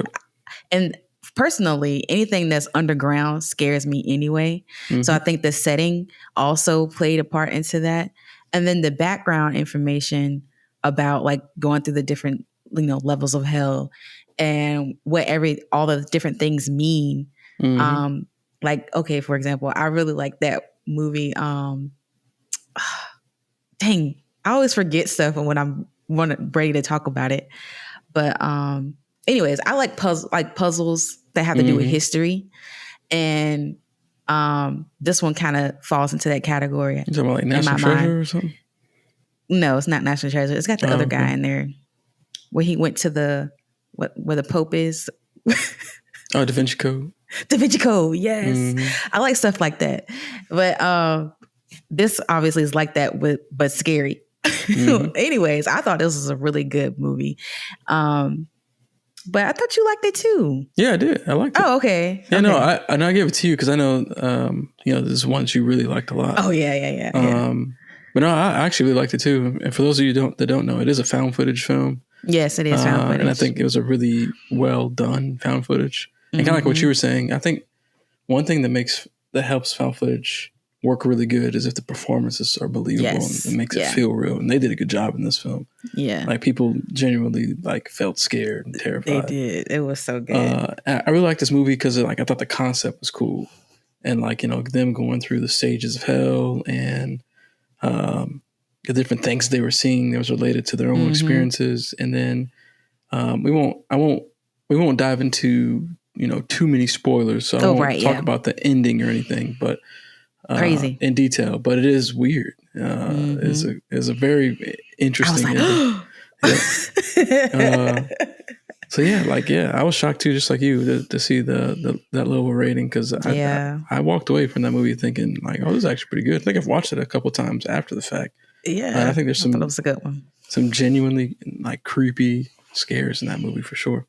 and personally, anything that's underground scares me anyway. So I think the setting also played a part into that. And then the background information about like going through the different, levels of hell and what all the different things mean. Like, okay, for example, I really like that movie. Dang, I always forget stuff when I'm ready to talk about it. But anyways, I like puzzles that have to do with history. And this one kind of falls into that category. You talking about like National Treasure or something? No, it's not National Treasure. It's got the other guy in there where he went to where the Pope is. Da Vinci Code. Da Vinci Code, yes. I like stuff like that. But this obviously is like that, but scary. Anyways, I thought this was a really good movie. But I thought you liked it too. Yeah, I did. I liked it. Oh, okay. Yeah, no, I gave it to you because I know, there's ones you really liked a lot. Oh, yeah. But no, I actually really liked it too. And for those of you that don't know, it is a found footage film. Yes, it is found footage. And I think it was a really well done found footage. And kind of like what you were saying, I think one thing that helps found footage work really good is if the performances are believable and makes it feel real. And they did a good job in this film. Yeah. Like, people genuinely felt scared and terrified. They did. It was so good. I really liked this movie because I thought the concept was cool. And them going through the stages of hell and the different things they were seeing that was related to their own experiences. And then we won't dive into, too many spoilers. So I won't talk about the ending or anything, but crazy in detail, but it is weird. It's a very interesting ending. So I was shocked too, just like you, to see that lower rating, because I walked away from that movie thinking like, oh, this is actually pretty good. I think I've watched it a couple times after the fact. Yeah, I think there's some. That was a good one. Some genuinely creepy scares in that movie for sure.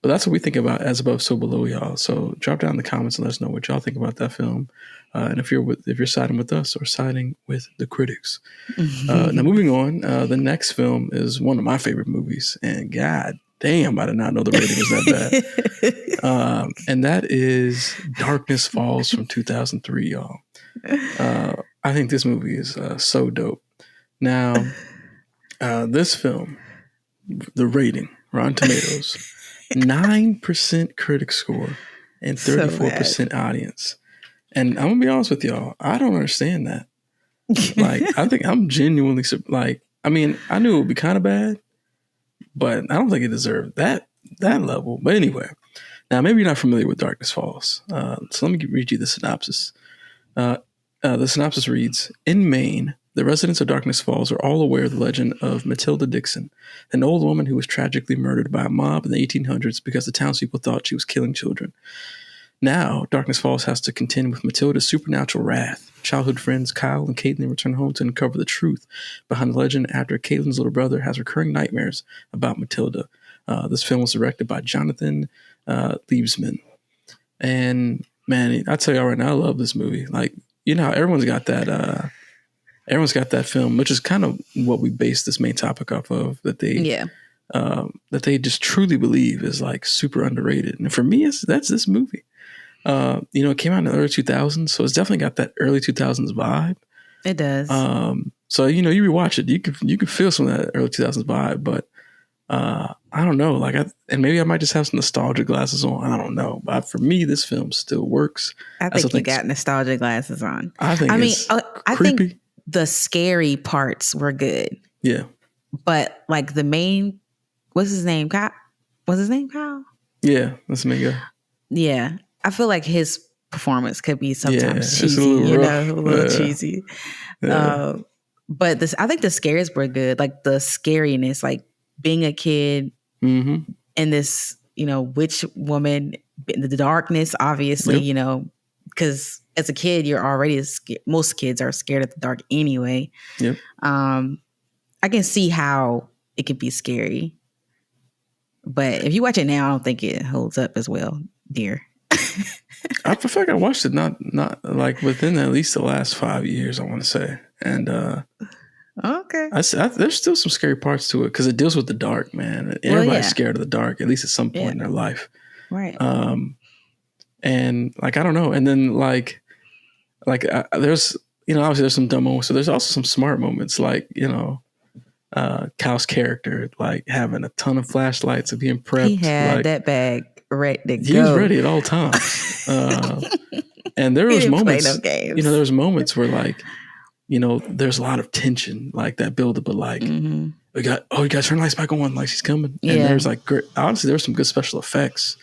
But that's what we think about As Above, So Below, y'all. So drop down in the comments and let us know what y'all think about that film, and if you're siding with us or siding with the critics. Now, moving on, the next film is one of my favorite movies, and god damn, I did not know the rating was that bad. And that is Darkness Falls from 2003, y'all. I think this movie is so dope. Now, this film, the rating Rotten Tomatoes, 9% critic score, and 34% audience. And I'm gonna be honest with y'all, I don't understand that. Like, I think I'm genuinely like. I mean, I knew it would be kind of bad, but I don't think it deserved that level. But anyway, now maybe you're not familiar with Darkness Falls, so let me read you the synopsis. The synopsis reads: In Maine, the residents of Darkness Falls are all aware of the legend of Matilda Dixon, an old woman who was tragically murdered by a mob in the 1800s because the townspeople thought she was killing children. Now, Darkness Falls has to contend with Matilda's supernatural wrath. Childhood friends Kyle and Caitlin return home to uncover the truth behind the legend after Caitlin's little brother has recurring nightmares about Matilda. This film was directed by Jonathan Liebsman. And man, I tell you right now, I love this movie. Like, you know, everyone's got that film, which is kind of what we base this main topic off of, that they just truly believe is like super underrated. And for me, that's this movie. You know, it came out in the early 2000s, so it's definitely got that early 2000s vibe. It does. So, you know, you rewatch it, you can feel some of that early 2000s vibe, but I don't know, like, and maybe I might just have some nostalgia glasses on. I don't know, but for me, this film still works. I think you got nostalgia glasses on. I think the scary parts were good. Yeah, but like the main, what's his name? Kyle? What's his name? Kyle? Yeah, that's me. Yeah, I feel like his performance could be sometimes cheesy, a little cheesy. Yeah. But I think the scares were good. Like the scariness, like being a kid in this, you know, witch woman, the darkness, obviously, you know, because as a kid, you're already scared. Most kids are scared of the dark anyway. Yep. I can see how it could be scary. But if you watch it now, I don't think it holds up as well, dear. I feel like I watched it not like within at least the last 5 years, I want to say. And okay, there's still some scary parts to it because it deals with the dark, man. Everybody's scared of the dark, at least at some point in their life. Right. And like, I don't know. And then like there's, you know, obviously there's some dumb moments. So there's also some smart moments, like, you know, Kyle's character, like having a ton of flashlights and being prepped. He had like, that bag ready to go. He was ready at all times. And there was moments, you know, there's moments where like, you know, there's a lot of tension, like that buildup, but like, you gotta turn lights back on, like she's coming. And there's like, honestly, there's some good special effects.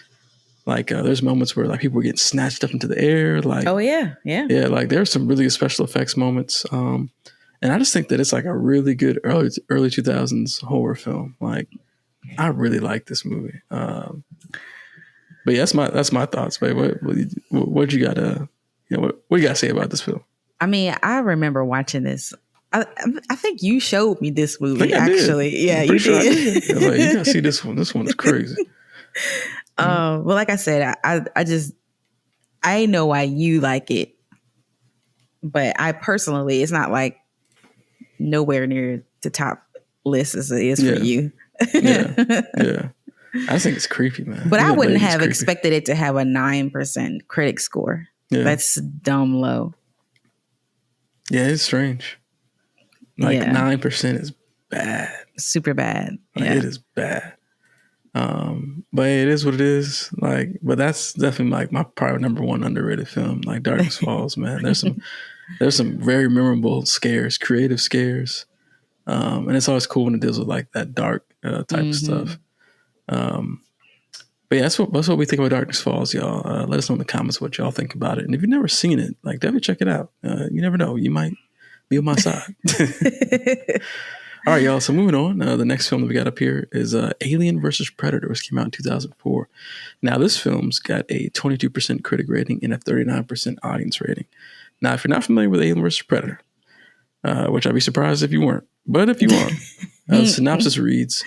Like there's moments where like people were getting snatched up into the air. Like, yeah. Like there's some really good special effects moments. And I just think that it's like a really good early 2000s horror film. Like, I really like this movie. But yeah, that's my thoughts, babe. What you got? You know, what you got to say about this film? I mean, I remember watching this. I think you showed me this movie. Actually, yeah, you did. I like, you gotta see this one. This one is crazy. Well, like I said, I know why you like it, but I personally, it's not like nowhere near the top list as it is for you. Yeah. I think it's creepy, man. But I wouldn't have expected it to have a 9% critic score. Yeah. That's dumb low. Yeah, it's strange. Like 9% is bad. Super bad. Like, it is bad. But it is what it is. Like, but that's definitely like my probably number one underrated film. Like Darkness Falls, man. There's some very memorable scares, creative scares. And it's always cool when it deals with like that dark type of stuff. But yeah, that's what we think about Darkness Falls, y'all. Let us know in the comments what y'all think about it. And if you've never seen it, like definitely check it out. You never know. You might be on my side. All right, y'all. So moving on. The next film that we got up here is Alien vs. Predator, which came out in 2004. Now, this film's got a 22% critic rating and a 39% audience rating. Now, if you're not familiar with Alien vs. Predator, which I'd be surprised if you weren't, but if you are, the synopsis reads: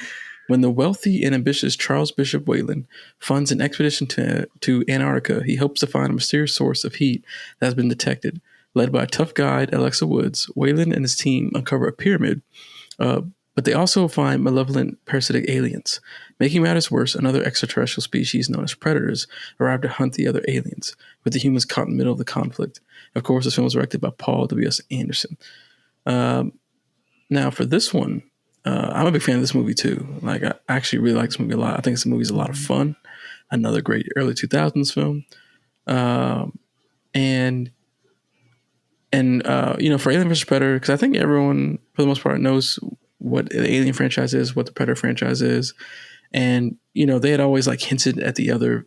when the wealthy and ambitious Charles Bishop Whalen funds an expedition to Antarctica, he hopes to find a mysterious source of heat that has been detected. Led by a tough guide, Alexa Woods, Whalen and his team uncover a pyramid, but they also find malevolent parasitic aliens. Making matters worse, another extraterrestrial species known as predators arrive to hunt the other aliens, with the humans caught in the middle of the conflict. Of course, this film was directed by Paul W.S. Anderson. Now, for this one, I'm a big fan of this movie too. Like I actually really like this movie a lot. I think this movie's a lot of fun. Another great early 2000s film. And for Alien vs Predator, because I think everyone for the most part knows what the Alien franchise is, what the Predator franchise is, and they had always like hinted at the other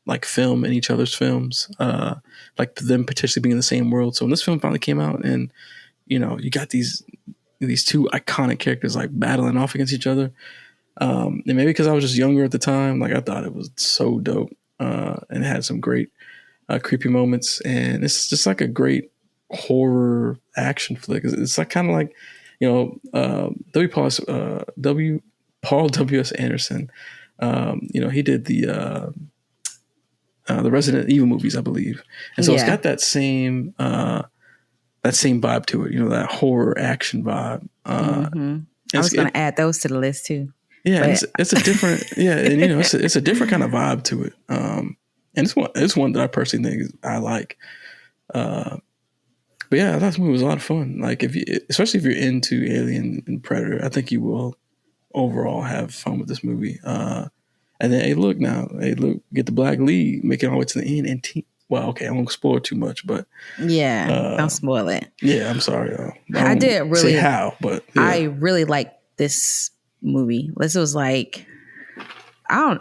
like film in each other's films, like them potentially being in the same world. So when this film finally came out, and you got these two iconic characters like battling off against each other, and maybe because I was just younger at the time, like I thought it was so dope, and it had some great creepy moments, and it's just like a great horror action flick. It's like kind of like Paul W.S. Anderson. He did the Resident Evil movies, I believe, and so it's got that same vibe to it. That horror action vibe. I was going to add those to the list too. Yeah, it's a different and it's a different kind of vibe to it. And it's one that I personally think I like. But yeah, that movie was a lot of fun. Like especially if you're into Alien and Predator, I think you will overall have fun with this movie. And then get the black lead, make it all the way to the end, and I won't spoil too much, but don't spoil it. Yeah, I'm sorry. I did really say how, but I really liked this movie. This was like I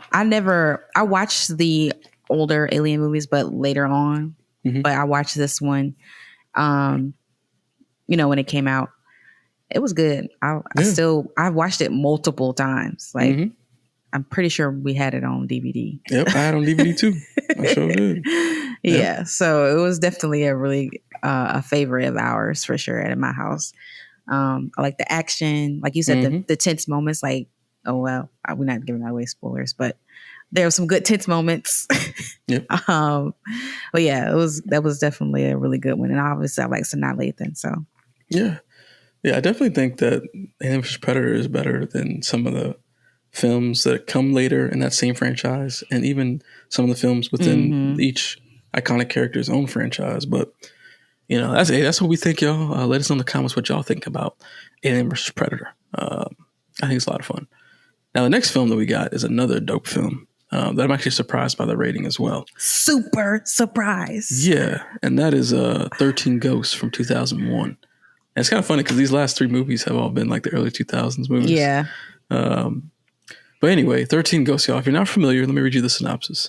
watched the older Alien movies, but later on. Mm-hmm. But I watched this one. When it came out, it was good. I watched it multiple times. Like, mm-hmm. I'm pretty sure we had it on DVD. Yep, I had it on DVD too. I sure did. Yeah, so it was definitely a really a favorite of ours for sure at my house. I like the action, like you said, mm-hmm. the tense moments. Like, we're not giving away spoilers, but there were some good tense moments. Yep. But yeah, that was definitely a really good one, and obviously I like Sanaa Lathan. So yeah, I definitely think that Alien vs Predator is better than some of the films that come later in that same franchise, and even some of the films within mm-hmm. each iconic character's own franchise. But that's what we think, y'all. Let us know in the comments what y'all think about Alien vs Predator. I think it's a lot of fun. Now the next film that we got is another dope film. That I'm actually surprised by the rating as well. Super surprised. Yeah, and that is 13 Ghosts from 2001. And it's kind of funny because these last three movies have all been like the early 2000s movies. Yeah. But anyway, 13 Ghosts, y'all. If you're not familiar, let me read you the synopsis.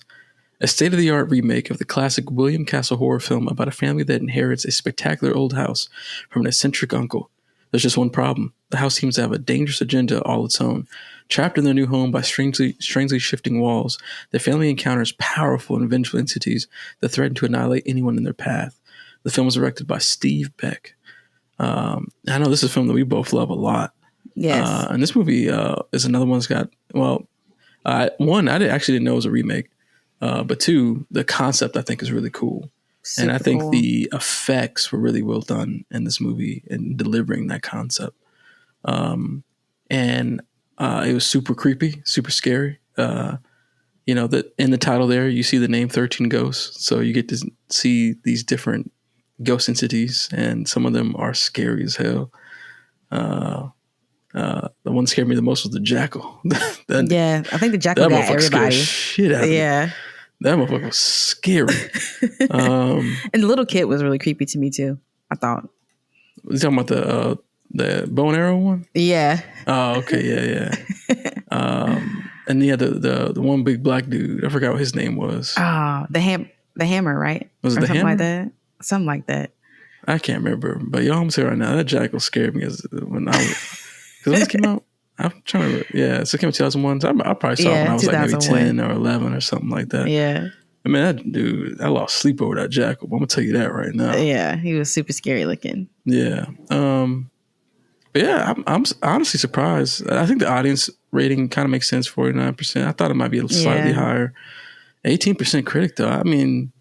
A state-of-the-art remake of the classic William Castle horror film about a family that inherits a spectacular old house from an eccentric uncle. There's just one problem. The house seems to have a dangerous agenda all its own. Trapped in their new home by strangely shifting walls, the family encounters powerful and vengeful entities that threaten to annihilate anyone in their path. The film was directed by Steve Beck. I know this is a film that we both love a lot. Yes. And this movie is another one that's got, one, actually didn't know it was a remake. But two, the concept I think is really cool. Super and I think cool. the effects were really well done in this movie in delivering that concept. And it was super creepy, super scary. That in the title there, you see the name 13 Ghosts. So you get to see these different ghost entities, and some of them are scary as hell. The one that scared me the most was the jackal. I think the jackal got everybody. Shit out of me. That motherfucker was scary. And the little kid was really creepy to me too, I thought. You talking about the bow and arrow one? Yeah. Oh, okay, yeah. And yeah, the one big black dude. I forgot what his name was. The hammer, right? Was it the something hammer? Like that? Something like that. I can't remember, but y'all, I'm saying right now that jackal scared me when this came out. I'm trying to remember. Yeah, so it came out 2001. So I probably saw it when I was like maybe 10 or 11 or something like that. Yeah. I mean, that dude, I lost sleep over that jackal. I'm gonna tell you that right now. Yeah, he was super scary looking. Yeah. But yeah, I'm honestly surprised. I think the audience rating kind of makes sense, 49%. I thought it might be slightly higher. 18% critic though. I mean,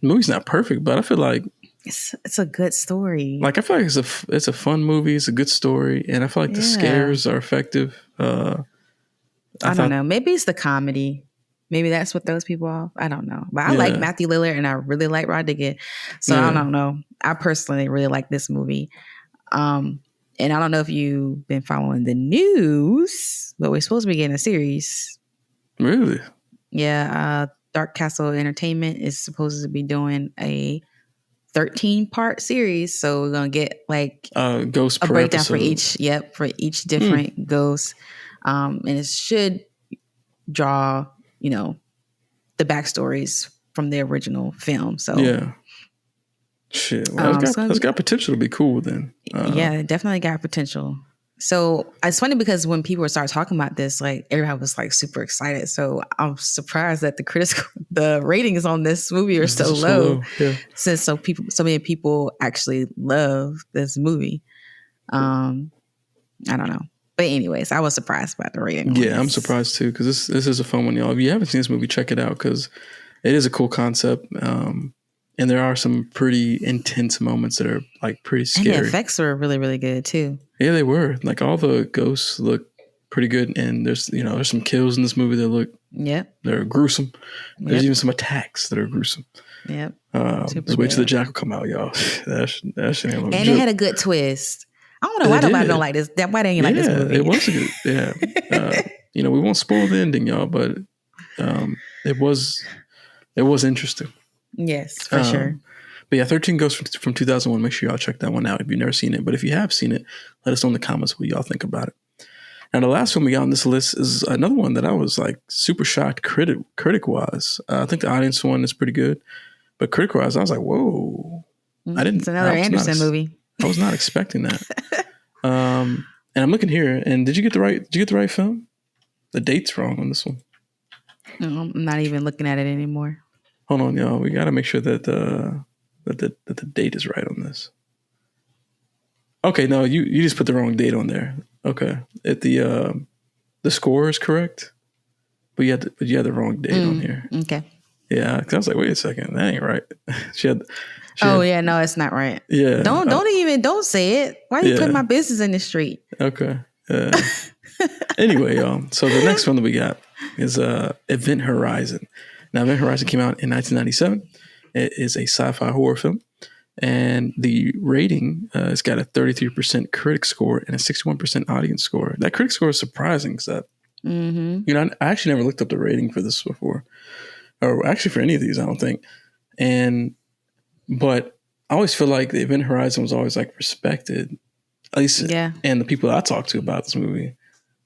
the movie's not perfect, but I feel like it's a good story. Like I feel like it's a fun movie. It's a good story, and I feel like the scares are effective. I don't know. Maybe it's the comedy. Maybe that's what throws people off. I don't know. But I like Matthew Lillard, and I really like Rod Diggett. So I don't know. I personally really like this movie. And I don't know if you've been following the news, but we're supposed to be getting a series. Really? Yeah. Dark Castle Entertainment is supposed to be doing a 13-part series. So we're going to get like ghost a per breakdown episode. for each different ghost. And it should draw, the backstories from the original film. So yeah. Shit. Well, that's got potential to be cool then. Yeah, it definitely got potential. So it's funny because when people start talking about this, like everybody was like super excited. So I'm surprised that the ratings on this movie are so low. Yeah. Since so many people actually love this movie. I don't know. But anyways, I was surprised by the rating. Yeah, I'm surprised too, because this is a fun one, y'all. If you haven't seen this movie, check it out, because it is a cool concept. And there are some pretty intense moments that are like pretty scary. And the effects were really, really good too. Yeah, they were. Like all the ghosts look pretty good, and there's some kills in this movie that look they're gruesome. There's even some attacks that are gruesome. Yep. Just wait till the jackal come out, y'all. That shit ain't and it had a good twist. I don't know why nobody don't like this. Why they ain't like this movie? It was a good. Yeah. We won't spoil the ending, y'all, but it was interesting. Yes, for sure. But yeah, 13 Ghosts from 2001. Make sure y'all check that one out if you've never seen it. But if you have seen it, let us know in the comments what y'all think about it. Now, the last one we got on this list is another one that I was like super shocked critic-wise. I think the audience one is pretty good. But critic-wise, I was like, whoa. It's another Anderson movie. I was not expecting that. And I'm looking here, and did you get the right film? The date's wrong on this one. No, I'm not even looking at it anymore. Hold on, y'all. We got to make sure that the date is right on this. Okay, no, you just put the wrong date on there. Okay, the score is correct, but you had the wrong date on here. Okay. Yeah, because I was like, wait a second, that ain't right. No, it's not right. Yeah. Don't say it. Why are you putting my business in the street? Okay. Anyway, y'all. So the next one that we got is Event Horizon. Now, Event Horizon came out in 1997. It is a sci-fi horror film, and the rating has got a 33% critic score and a 61% audience score. That critic score is surprising because I actually never looked up the rating for this before, or actually for any of these, I don't think. But I always feel like the Event Horizon was always like respected, at least, and the people I talked to about this movie.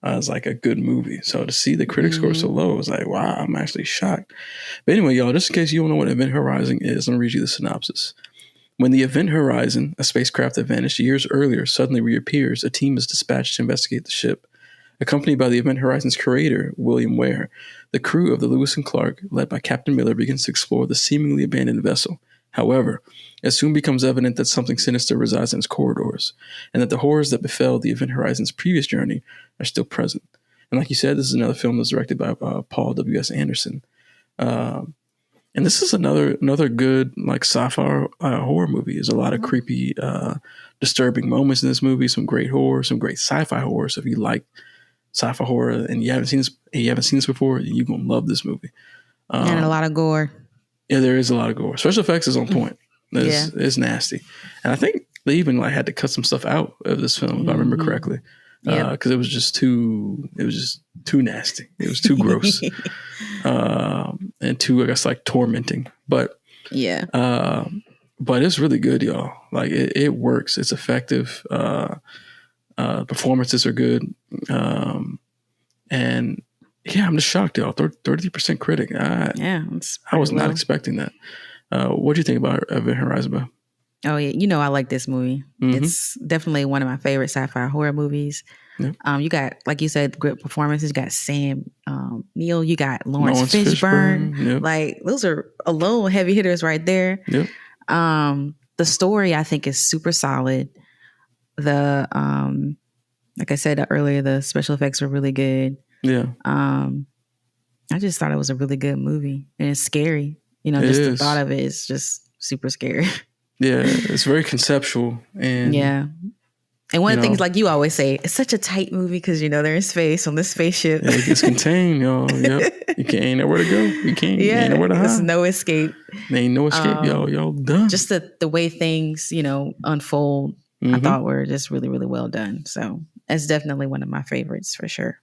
It's like a good movie. So to see the critic score so low, I was like, wow, I'm actually shocked. But anyway, y'all, just in case you don't know what Event Horizon is, let me read you the synopsis. When the Event Horizon, a spacecraft that vanished years earlier, suddenly reappears, a team is dispatched to investigate the ship. Accompanied by the Event Horizon's creator, William Ware, the crew of the Lewis and Clark, led by Captain Miller, begins to explore the seemingly abandoned vessel. However, it soon becomes evident that something sinister resides in its corridors, and that the horrors that befell the Event Horizon's previous journey are still present. And like you said, this is another film that's directed by Paul W.S. Anderson. And this is another good like sci-fi horror movie. There's a lot of creepy, disturbing moments in this movie, some great horror, some great sci-fi horror. So if you like sci-fi horror and you haven't seen this before, you're going to love this movie. And a lot of gore. Yeah, there is a lot of gore. Special effects is on point. It's nasty. And I think they even like had to cut some stuff out of this film, if I remember correctly. Because it was just too nasty. It was too gross. And too, I guess, like tormenting. But but it's really good, y'all. Like it works. It's effective. Performances are good. And yeah, I'm just shocked, y'all. 33% critic. I was not expecting that. What do you think about Event Horizon, bro? Oh yeah, I like this movie. It's definitely one of my favorite sci-fi horror movies. Yep. You got, like you said, great performances. You got Sam Neill. You got Lawrence Fishburne. Yep. Like those are alone heavy hitters right there. Yep. The story I think is super solid. The like I said earlier, the special effects were really good. Yeah. I just thought it was a really good movie, and it's scary. The thought of it is just super scary. Yeah, it's very conceptual, and and one of the things, like you always say, it's such a tight movie because they're in space on this spaceship. Yeah, it's contained, y'all. Yep, ain't nowhere to go. You can't. Yeah, ain't nowhere to hide. There's no escape. There ain't no escape, y'all. Y'all done. Just the way things unfold I thought were just really, really well done. So it's definitely one of my favorites for sure.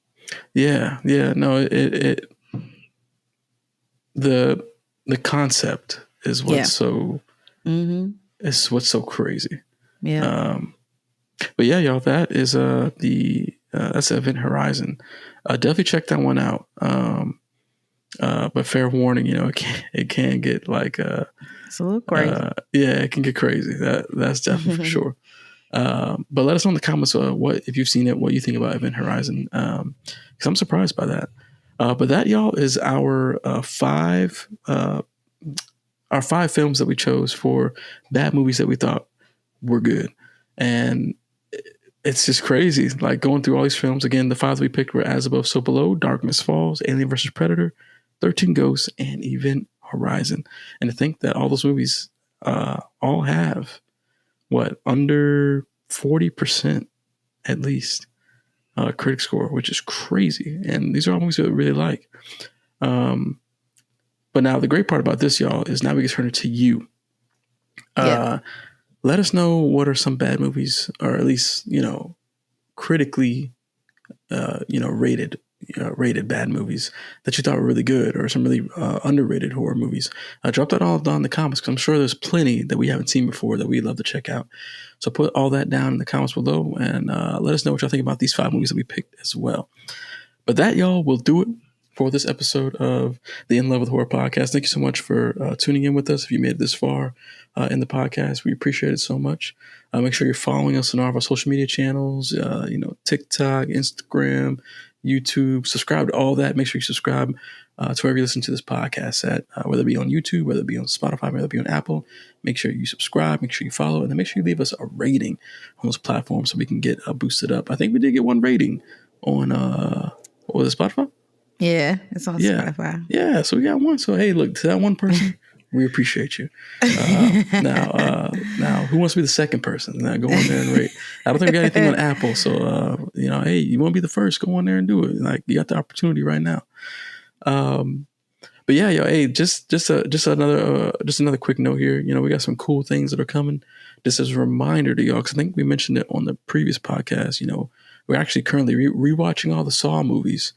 Yeah. No, the concept is what's so is what's so crazy. Yeah. But yeah, y'all, that is that's Event Horizon. Definitely check that one out. But fair warning, it can get like it's a little crazy. Yeah, it can get crazy. That's definitely for sure. But let us know in the comments what if you've seen it, what you think about Event Horizon. Because I'm surprised by that. But that, y'all, is our five films that we chose for bad movies that we thought were good. And it's just crazy, like going through all these films. Again, the five that we picked were As Above, So Below, Darkness Falls, Alien vs. Predator, 13 Ghosts, and Event Horizon. And to think that all those movies all have, under 40% at least critic score, which is crazy. And these are all movies that we really like. But now the great part about this, y'all, is now we can turn it to you. Let us know what are some bad movies, or at least, critically, rated bad movies that you thought were really good, or some really underrated horror movies. Drop that all down in the comments, because I'm sure there's plenty that we haven't seen before that we'd love to check out. So put all that down in the comments below, and let us know what y'all think about these 5 movies that we picked as well. But that, y'all, will do it for this episode of the In Love with Horror podcast. Thank you so much for tuning in with us. If you made it this far in the podcast, we appreciate it so much. Make sure you're following us on all of our social media channels, TikTok, Instagram, YouTube. Subscribe to all that. Make sure you subscribe to wherever you listen to this podcast at, whether it be on YouTube, whether it be on Spotify, whether it be on Apple. Make sure you subscribe, make sure you follow, and then make sure you leave us a rating on those platforms so we can get boosted up. I think we did get 1 rating on what was it, Spotify? Yeah, it's on Spotify. Yeah, so we got 1. So hey, look, to that 1 person, we appreciate you. Now, who wants to be the second person? Now go on there and rate. I don't think we got anything on Apple, so hey, you want to be the first? Go on there and do it. Like, you got the opportunity right now. But yeah, hey, just another quick note here. We got some cool things that are coming. Just as a reminder to y'all, because I think we mentioned it on the previous podcast. We're actually currently rewatching all the Saw movies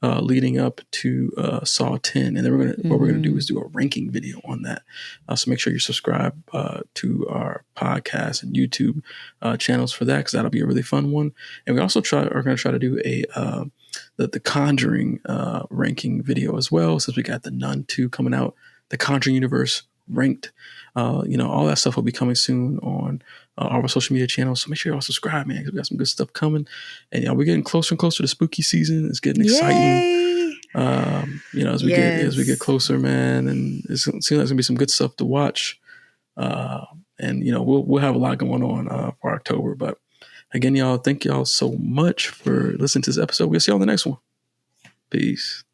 leading up to Saw 10, and then what we're gonna do is do a ranking video on that. So make sure you subscribe to our podcast and YouTube channels for that, because that'll be a really fun one. And we also are going to try to do the Conjuring ranking video as well, since we got the Nun 2 coming out, the Conjuring universe ranked. All that stuff will be coming soon on all our social media channels. So make sure y'all subscribe, man, because we got some good stuff coming. And we're getting closer and closer to spooky season. It's getting exciting. As we get closer, man, and it seems like there's gonna be some good stuff to watch. And we'll have a lot going on for October. But again, y'all, thank y'all so much for listening to this episode. We'll see y'all on the next one. Peace.